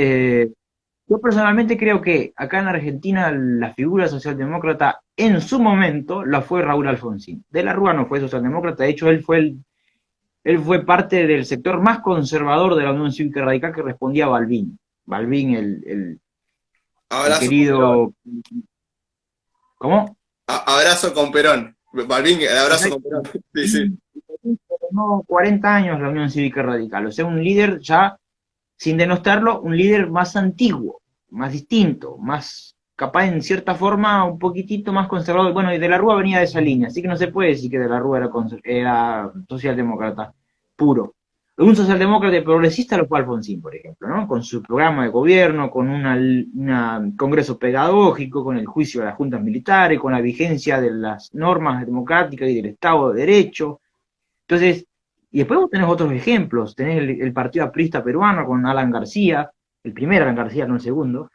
Yo personalmente creo que acá en Argentina la figura socialdemócrata en su momento la fue Raúl Alfonsín. De la Rúa no fue socialdemócrata, de hecho él fue parte del sector más conservador de la Unión Cívica Radical que respondía a Balbín. Balbín, el Abrazo querido. ¿Cómo? Abrazo con Perón. Balbín, el abrazo con Perón. Sí, sí. Gobernó 40 años la Unión Cívica Radical, o sea, un líder ya, sin denostarlo, un líder más antiguo, más distinto, más capaz en cierta forma un poquitito más conservador. Bueno, y de la Rúa venía de esa línea, así que no se puede decir que de la Rúa era socialdemócrata puro. Un socialdemócrata progresista lo fue Alfonsín, por ejemplo, ¿no? Con su programa de gobierno, con un congreso pedagógico, con el juicio de las juntas militares, con la vigencia de las normas democráticas y del Estado de Derecho. Entonces, y después vos tenés otros ejemplos, tenés el partido aprista peruano con Alan García, el primer Alan García, no el segundo,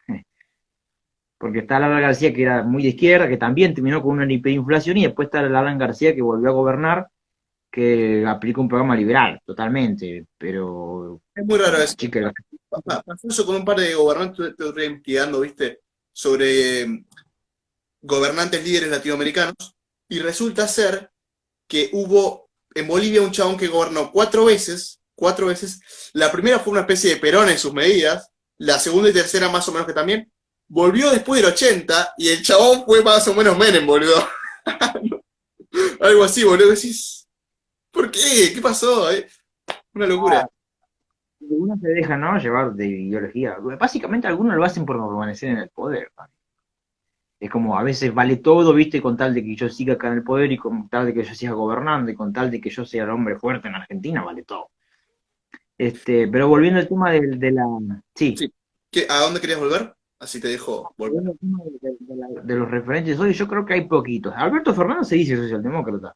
porque está el Alan García que era muy de izquierda, que también terminó con una hiperinflación, y después está el Alan García que volvió a gobernar, que aplicó un programa liberal, totalmente, pero. Es muy raro eso. Chica, Pasó eso con un par de gobernantes, te estoy investigando, ¿viste? Sobre gobernantes líderes latinoamericanos, y resulta ser que hubo en Bolivia un chabón que gobernó 4 veces, la primera fue una especie de Perón en sus medidas, la segunda y tercera más o menos que también, volvió después del 80, y el chabón fue más o menos Menem, boludo. Algo así, boludo, decís, ¿por qué? ¿Qué pasó? Una locura. Algunos se dejan, ¿no?, llevar de ideología. Básicamente algunos lo hacen por permanecer en el poder, ¿no? Es como a veces vale todo, ¿viste? Con tal de que yo siga acá en el poder y con tal de que yo siga gobernando y con tal de que yo sea el hombre fuerte en Argentina, vale todo. Pero volviendo al tema de la. Sí. Sí. ¿A dónde querías volver? Así te dejo volver. Volviendo al tema de los referentes hoy, yo creo que hay poquitos. Alberto Fernández se dice socialdemócrata.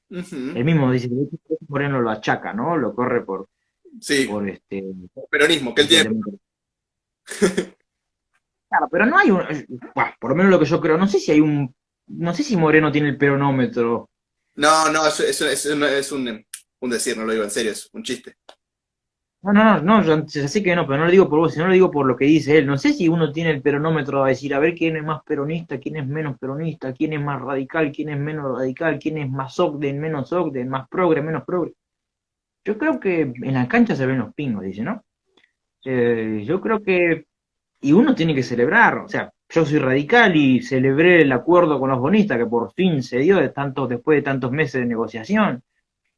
Él mismo dice que Moreno lo achaca, ¿no? Lo corre por. Sí, Por peronismo, que él tiene. Claro, pero no hay por lo menos lo que yo creo, no sé si Moreno tiene el peronómetro. No, es un decir, no lo digo en serio, es un chiste. No, yo sé que no, pero no lo digo por vos, sino lo digo por lo que dice él. No sé si uno tiene el peronómetro a decir, a ver quién es más peronista, quién es menos peronista, quién es más radical, quién es menos radical, quién es más Ogden, menos Ogden, más progre, menos progre. Yo creo que en la cancha se ven los pingos, dice, ¿no? Yo creo que. Y uno tiene que celebrar, o sea, yo soy radical y celebré el acuerdo con los bonistas que por fin se dio después de tantos meses de negociación.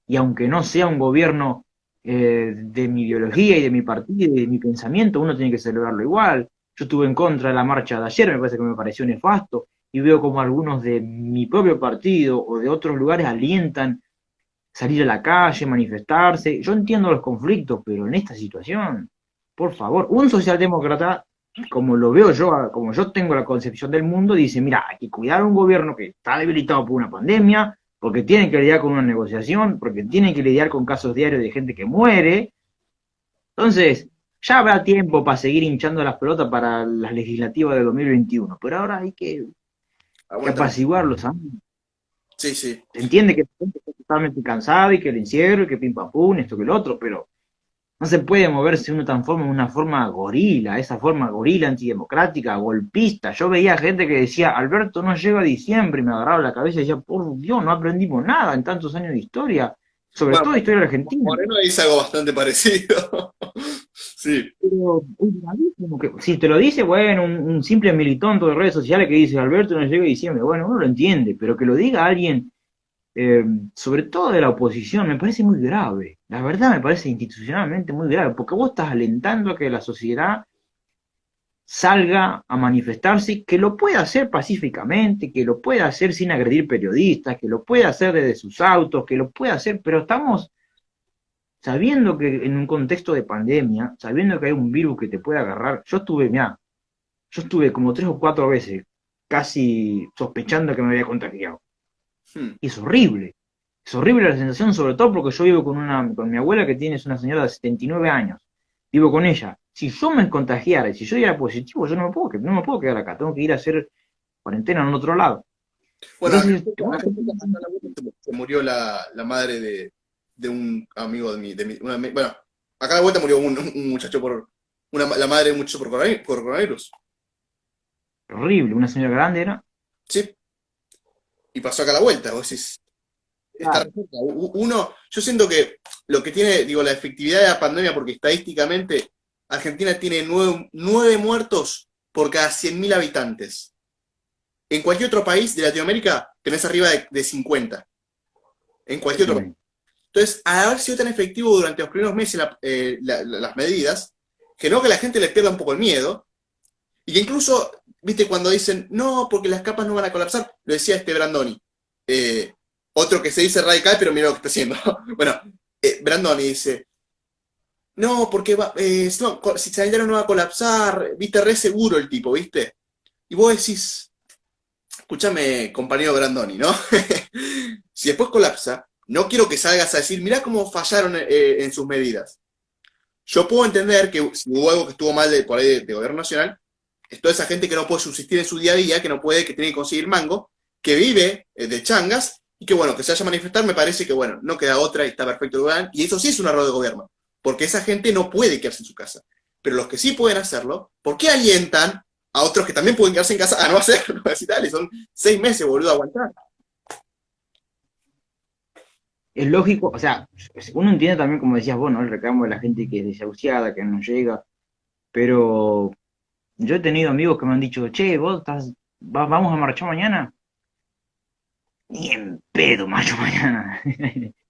Y aunque no sea un gobierno de mi ideología y de mi partido y de mi pensamiento, uno tiene que celebrarlo igual. Yo estuve en contra de la marcha de ayer, me pareció nefasto, y veo como algunos de mi propio partido o de otros lugares alientan salir a la calle, manifestarse. Yo entiendo los conflictos, pero en esta situación, por favor, un socialdemócrata como lo veo yo, como yo tengo la concepción del mundo, dice, mira, hay que cuidar a un gobierno que está debilitado por una pandemia, porque tiene que lidiar con una negociación, porque tiene que lidiar con casos diarios de gente que muere. Entonces, ya habrá tiempo para seguir hinchando las pelotas para las legislativas de 2021, pero ahora hay que Aguanta. apaciguarlos, ¿sabes? Sí, sí. Se entiende que la gente está totalmente cansada y que el encierro y que pim pam pum, esto que lo otro, pero no se puede moverse uno tan forma, una forma gorila, esa forma gorila antidemocrática, golpista. Yo veía gente que decía, Alberto no llega a diciembre, y me agarraba la cabeza y decía, por Dios, no aprendimos nada en tantos años de historia, sobre Bueno, todo historia argentina. Moreno dice algo bastante parecido. Sí. Pero es gravísimo que, si te lo dice, bueno, un simple militonto de redes sociales que dice, Alberto no llega a diciembre, bueno, uno lo entiende, pero que lo diga alguien sobre todo de la oposición, me parece muy grave. La verdad me parece institucionalmente muy grave, porque vos estás alentando a que la sociedad salga a manifestarse, que lo pueda hacer pacíficamente, que lo pueda hacer sin agredir periodistas, que lo pueda hacer desde sus autos, que lo pueda hacer, pero estamos sabiendo que en un contexto de pandemia, sabiendo que hay un virus que te puede agarrar. Yo estuve como 3 o 4 veces casi sospechando que me había contagiado. Hmm. Y es horrible. Es horrible la sensación, sobre todo porque yo vivo con mi abuela que tiene, es una señora de 79 años. Vivo con ella. Si yo me contagiara y si yo diera positivo, yo no me puedo quedar acá. Tengo que ir a hacer cuarentena en otro lado. Bueno, Entonces, acá a la vuelta se murió la madre de un amigo bueno, acá a la vuelta murió un muchacho la madre de un muchacho por coronavirus. horrible. Una señora grande era. Sí. Y pasó acá a la vuelta. Vos decís, está Claro. cerca. Yo siento que lo que tiene, digo, la efectividad de la pandemia, porque estadísticamente Argentina tiene 9 muertos por cada 100.000 habitantes. En cualquier otro país de Latinoamérica tenés arriba de 50. En cualquier otro país. Entonces, al haber sido tan efectivo durante los primeros meses las medidas, generó que la gente le pierda un poco el miedo, y que incluso, viste, cuando dicen, no, porque las capas no van a colapsar, lo decía Brandoni, otro que se dice radical, pero mira lo que está haciendo. Bueno, Brandoni dice, no, porque si Sanitario no va a colapsar, viste, re seguro el tipo, viste. Y vos decís, escúchame, compañero Brandoni, ¿no? Si después colapsa, no quiero que salgas a decir, mirá cómo fallaron en sus medidas. Yo puedo entender que si hubo algo que estuvo mal por ahí de gobierno nacional, es toda esa gente que no puede subsistir en su día a día, que no puede, que tiene que conseguir mango, que vive de changas, y que bueno, que se vaya a manifestar, me parece que bueno, no queda otra y está perfecto el lugar, y eso sí es un error de gobierno, porque esa gente no puede quedarse en su casa. Pero los que sí pueden hacerlo, ¿por qué alientan a otros que también pueden quedarse en casa a no hacerlo? Así dale, son 6 meses, boludo, a aguantar. Es lógico, o sea, uno entiende también, como decías vos, ¿no? El reclamo de la gente que es desahuciada, que no llega, pero yo he tenido amigos que me han dicho, che, vamos a marchar mañana. Ni en pedo, macho, mañana.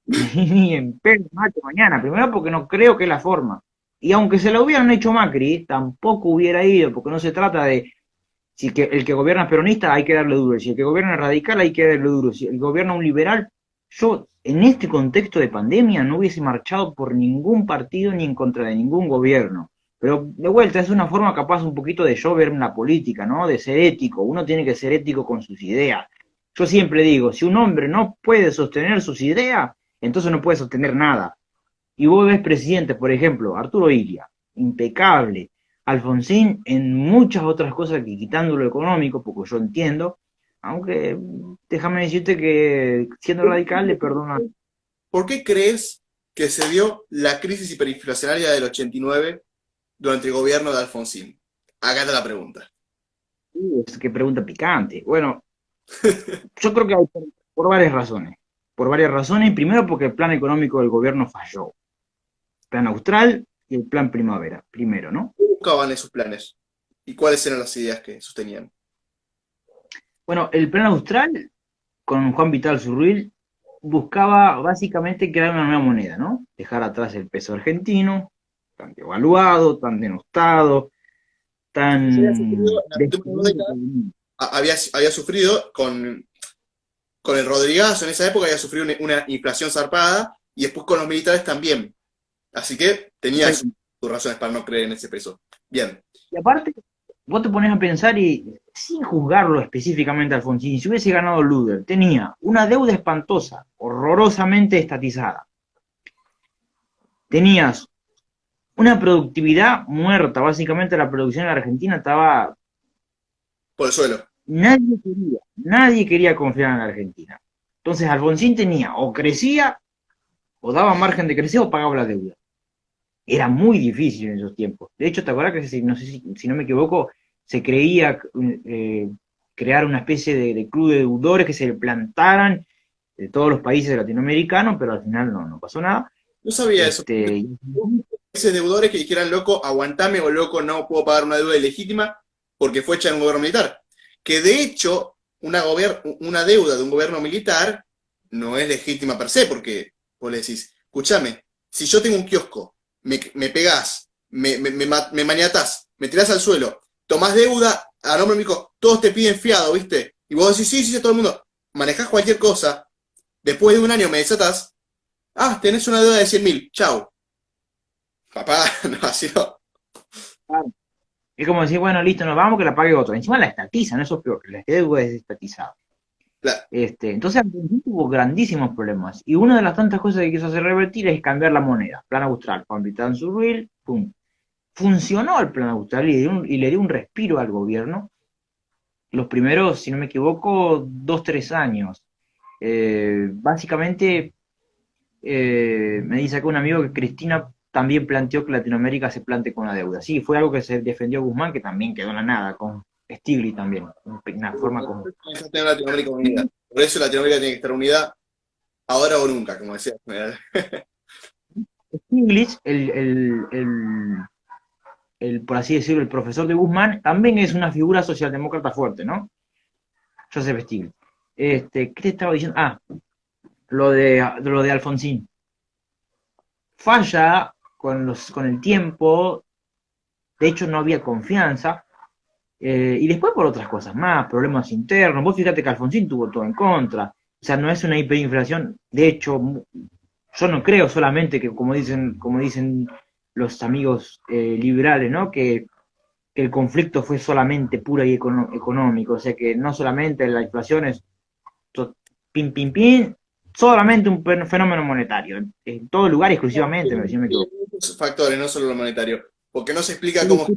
Ni en pedo, macho, mañana. Primero porque no creo que es la forma. Y aunque se lo hubieran hecho Macri, tampoco hubiera ido, porque no se trata de si que el que gobierna es peronista hay que darle duro, si el que gobierna es radical hay que darle duro, si el que gobierna un liberal, yo en este contexto de pandemia no hubiese marchado por ningún partido ni en contra de ningún gobierno. Pero de vuelta es una forma capaz un poquito de yo ver la política, ¿no? De ser ético. Uno tiene que ser ético con sus ideas. Yo siempre digo, si un hombre no puede sostener sus ideas, entonces no puede sostener nada. Y vos ves presidentes, por ejemplo, Arturo Illia, impecable. Alfonsín en muchas otras cosas que quitando lo económico, porque yo entiendo, aunque déjame decirte que siendo radical le perdona. ¿Por qué crees que se dio la crisis hiperinflacionaria del 89 durante el gobierno de Alfonsín? Acá está la pregunta. Qué pregunta picante. Bueno, yo creo que hay por varias razones. Por varias razones. Primero porque el plan económico del gobierno falló. Plan austral y el plan primavera. Primero, ¿no? ¿Qué buscaban esos planes? ¿Y cuáles eran las ideas que sostenían? Bueno, el plan austral, con Juan Vital Zurril, buscaba básicamente crear una nueva moneda, ¿no? Dejar atrás el peso argentino, tan devaluado, tan denostado, tan Sí, la última destruido. década había sufrido con el Rodrigazo en esa época, había sufrido una inflación zarpada, y después con los militares también. Así que tenía sus razones para no creer en ese peso. Bien. Y aparte, vos te pones a pensar y, sin juzgarlo específicamente a Alfonsín, si hubiese ganado Luder, tenía una deuda espantosa, horrorosamente estatizada. Tenías una productividad muerta, básicamente la producción en la Argentina estaba... Por el suelo. Nadie quería confiar en la Argentina. Entonces Alfonsín tenía, o crecía, o daba margen de crecer, o pagaba la deuda. Era muy difícil en esos tiempos. De hecho, ¿te acuerdas que, no sé si no me equivoco, se creía crear una especie de club de deudores que se plantaran de todos los países latinoamericanos, pero al final no pasó nada. No sabía eso. Esos deudores que dijeran, loco, aguantame, o loco, no puedo pagar una deuda ilegítima porque fue hecha en un gobierno militar. Que de hecho, una deuda de un gobierno militar no es legítima per se, porque vos le decís, escúchame, si yo tengo un kiosco, me pegás, me maniatás, me tirás al suelo, tomás deuda a nombre mío, todos te piden fiado, ¿viste? Y vos decís, sí, todo el mundo, manejás cualquier cosa, después de un año me desatás, tenés una deuda de 100.000, chau. Papá, no, así no. Es como decir, bueno, listo, nos vamos, que la pague otro. Encima la estatizan, eso es peor, la deuda es estatizada. Claro. Entonces Argentina tuvo grandísimos problemas. Y una de las tantas cosas que quiso hacer revertir es cambiar la moneda. Plan austral, Juan Vitanzurruil, pum. Funcionó el plan austral y le dio un respiro al gobierno. Los primeros, si no me equivoco, 2-3 años. Básicamente, me dice acá un amigo que Cristina también planteó que Latinoamérica se plante con la deuda. Sí, fue algo que se defendió Guzmán, que también quedó en la nada, con Stiglitz también, una forma como... Latinoamérica unida. Por eso Latinoamérica tiene que estar unida ahora o nunca, como decía. Stiglitz, por así decirlo, el profesor de Guzmán, también es una figura socialdemócrata fuerte, ¿no? Joseph Stiglitz. ¿Qué te estaba diciendo? Lo de Alfonsín. Falla con el tiempo, de hecho no había confianza, y después por otras cosas más, problemas internos. Vos fíjate que Alfonsín tuvo todo en contra, o sea, no es una hiperinflación. De hecho, yo no creo solamente que, como dicen los amigos liberales, ¿no? Que el conflicto fue solamente pura y económico, o sea que no solamente la inflación es pin, pin, pin, solamente un fenómeno monetario, en todo lugar exclusivamente, si me equivoco. Muchos factores, no solo lo monetario, porque no se explica cómo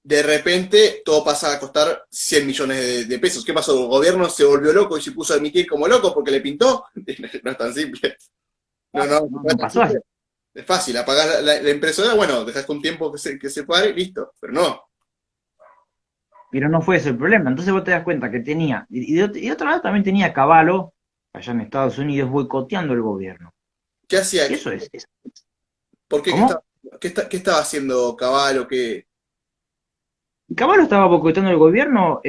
de repente todo pasa a costar 100 millones de pesos. ¿Qué pasó? ¿El gobierno se volvió loco y se puso a emitir como loco porque le pintó? No es tan simple. No pasó así. Es fácil, apagás la impresora, bueno, dejas con tiempo que se pare y listo, pero no. Pero no fue ese el problema. Entonces vos te das cuenta que tenía, y de otro lado también tenía Cavallo, allá en Estados Unidos, boicoteando el gobierno. ¿Qué hacía? Eso es. ¿Por qué? ¿Qué estaba haciendo Cavallo? Cavallo estaba boicoteando el gobierno,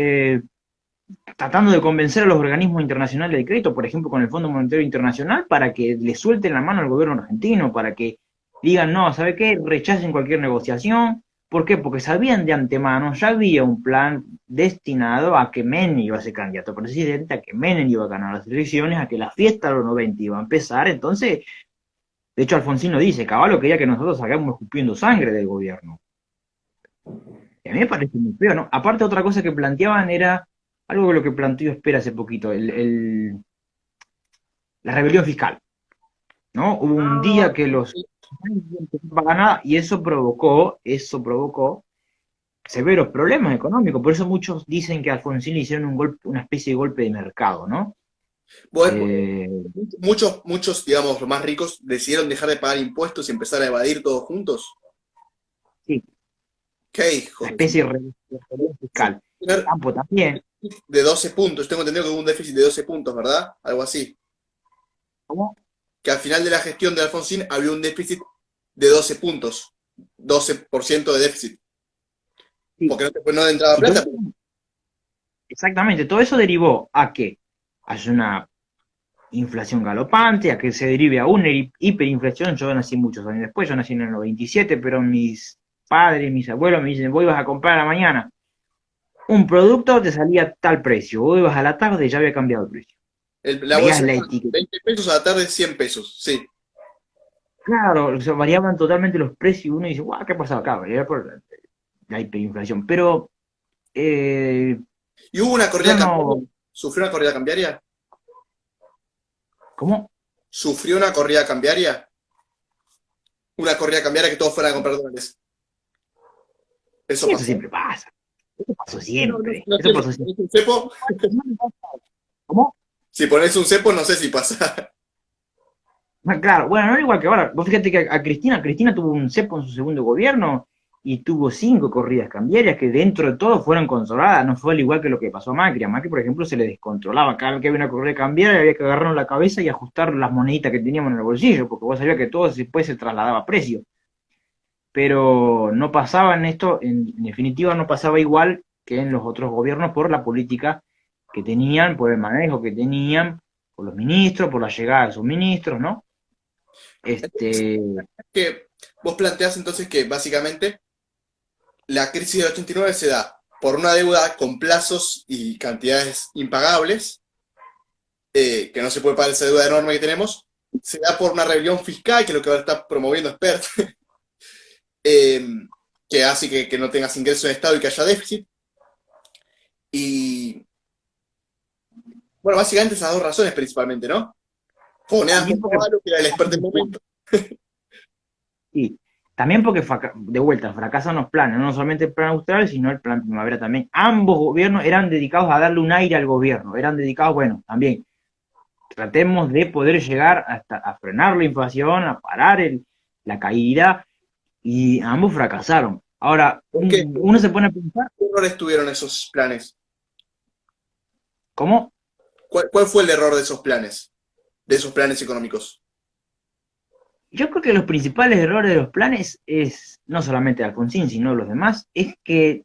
tratando de convencer a los organismos internacionales de crédito, por ejemplo con el Fondo Monetario Internacional, para que le suelten la mano al gobierno argentino, para que digan, no, ¿sabe qué? Rechacen cualquier negociación. ¿Por qué? Porque sabían de antemano, ya había un plan destinado a que Menem iba a ser candidato a presidente, a que Menem iba a ganar las elecciones, a que la fiesta de los 90 iba a empezar. Entonces, de hecho Alfonsín lo dice, Cavallo quería que nosotros salgamos escupiendo sangre del gobierno. Y a mí me parece muy feo, ¿no? Aparte, otra cosa que planteaban era algo que lo que planteó Espera hace poquito, la rebelión fiscal, ¿no? Hubo un día que los no pagan nada y eso provocó severos problemas económicos. Por eso muchos dicen que a Alfonsín le hicieron una especie de golpe de mercado, ¿no? Bueno, muchos, digamos, los más ricos decidieron dejar de pagar impuestos y empezar a evadir todos juntos. Sí. ¿Qué hijo? Una especie de rebelión fiscal. El campo también. De 12 puntos, tengo entendido que hubo un déficit de 12 puntos, ¿verdad? Algo así. ¿Cómo? Que al final de la gestión de Alfonsín había un déficit de 12 puntos, 12% de déficit. Sí. Porque no entraba plata. Exactamente, todo eso derivó a que haya una inflación galopante, a que se derive a una hiperinflación. Yo nací muchos años después, yo nací en el 97, pero mis padres, mis abuelos me dicen, vos ibas a comprar a la mañana un producto, te salía tal precio, vos ibas a la tarde y ya había cambiado el precio. La bolsa, 20 pesos a la tarde, 100 pesos, sí. Claro, o sea, variaban totalmente los precios y uno dice, guau, ¿qué pasaba acá? la hiperinflación. Pero ¿Y hubo una yo corrida cambiaria? no... ¿Sufrió una corrida cambiaria? ¿Cómo? ¿Sufrió una corrida cambiaria? Una corrida cambiaria que todos fueran a comprar dólares. Eso Eso pasó. siempre pasa. Eso pasó No, no, siempre. no Eso sé, pasó si siempre. pones un cepo, ¿Cómo? si pones un cepo, no sé si pasa. Ah, claro, bueno, no era igual que ahora. Vos fíjate que a Cristina tuvo un cepo en su segundo gobierno y tuvo 5 corridas cambiarias que dentro de todo fueron controladas. No fue al igual que lo que pasó a Macri. A Macri, por ejemplo, se le descontrolaba. Cada vez que había una corrida cambiaria había que agarrarnos la cabeza y ajustar las moneditas que teníamos en el bolsillo, porque vos sabías que todo después se trasladaba a precio. Pero no pasaba en esto, en definitiva no pasaba igual que en los otros gobiernos por la política que tenían, por el manejo que tenían, por los ministros, por la llegada de sus ministros, ¿no? Este, Que vos planteás entonces que básicamente la crisis del 89 se da por una deuda con plazos y cantidades impagables, que no se puede pagar esa deuda enorme que tenemos, se da por una rebelión fiscal, que es lo que ahora está promoviendo Spert, que hace que no tengas ingresos en el Estado y que haya déficit. Y bueno, básicamente esas dos razones principalmente, ¿no? Foneas también con porque, Pablo, que era el experto del momento. sí, también porque de vuelta fracasan los planes, no solamente el plan austral, sino el plan primavera también. Ambos gobiernos eran dedicados a darle un aire al gobierno, eran dedicados, bueno, también tratemos de poder llegar hasta a frenar la inflación, a parar la caída, y ambos fracasaron. Ahora, ¿Qué uno se pone a pensar, errores tuvieron esos planes? ¿cómo? ¿Cuál fue el error de esos planes económicos? Yo creo que los principales errores de los planes es, no solamente de Alfonsín, sino de los demás, es que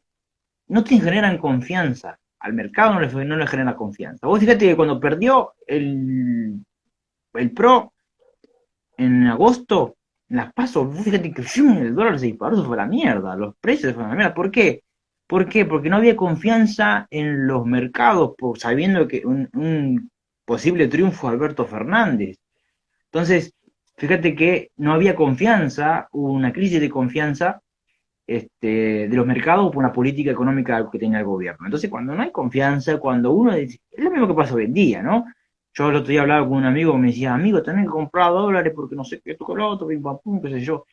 no te generan confianza. Al mercado no le genera confianza. Vos fíjate que cuando perdió el PRO en agosto, en las PASO, vos fíjate que el dólar se disparó, se fue a la mierda, los precios se fueron a la mierda. ¿Por qué? ¿Por qué? Porque no había confianza en los mercados, sabiendo que un posible triunfo de Alberto Fernández. Entonces, fíjate que no había confianza, hubo una crisis de confianza de los mercados por una política económica que tenía el gobierno. Entonces, cuando no hay confianza, cuando uno dice, es lo mismo que pasa hoy en día, ¿no? Yo el otro día hablaba con un amigo que me decía, amigo, tenés que comprar dólares porque no sé qué, esto con lo otro, pim, pam, pum, qué sé yo.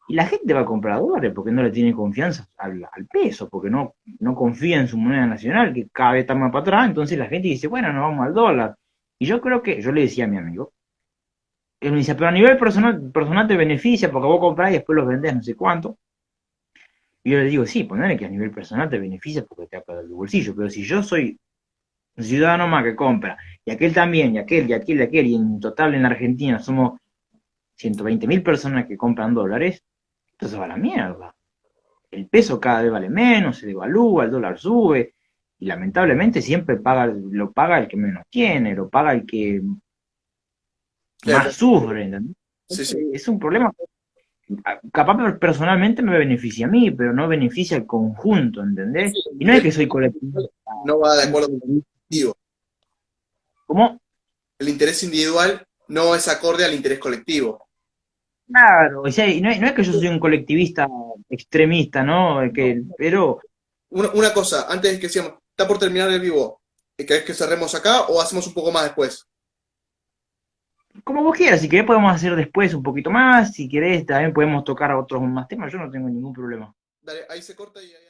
Y la gente va a comprar dólares porque no le tiene confianza al peso, porque no confía en su moneda nacional, que cada vez está más para atrás. Entonces la gente dice, bueno, nos vamos al dólar. Y yo creo que, yo le decía a mi amigo, él me dice, pero a nivel personal te beneficia porque vos comprás y después los vendés no sé cuánto. Y yo le digo, sí, ponerle que a nivel personal te beneficia porque te va a tu bolsillo, pero si yo soy un ciudadano más que compra, y aquel también, y aquel, y aquel, y aquel, y en total en la Argentina somos 120.000 personas que compran dólares, entonces va a la mierda. El peso cada vez vale menos, se devalúa, el dólar sube, y lamentablemente siempre lo paga el que menos tiene, lo paga el que Claro, más sufre, ¿entendés? sí, sí. Es un problema capaz personalmente me beneficia a mí, pero no beneficia al conjunto, ¿entendés? Sí, Y no es que soy colectivo. no va de acuerdo con el colectivo. ¿Cómo? El interés individual no es acorde al interés colectivo. Claro, o sea, y no es que yo soy un colectivista extremista, ¿no? Pero Una cosa, antes de que decíamos, está por terminar el vivo. ¿Querés que cerremos acá o hacemos un poco más después? como vos quieras, si querés podemos hacer después un poquito más, si querés también podemos tocar otros más temas, yo no tengo ningún problema. Dale, ahí se corta y ahí...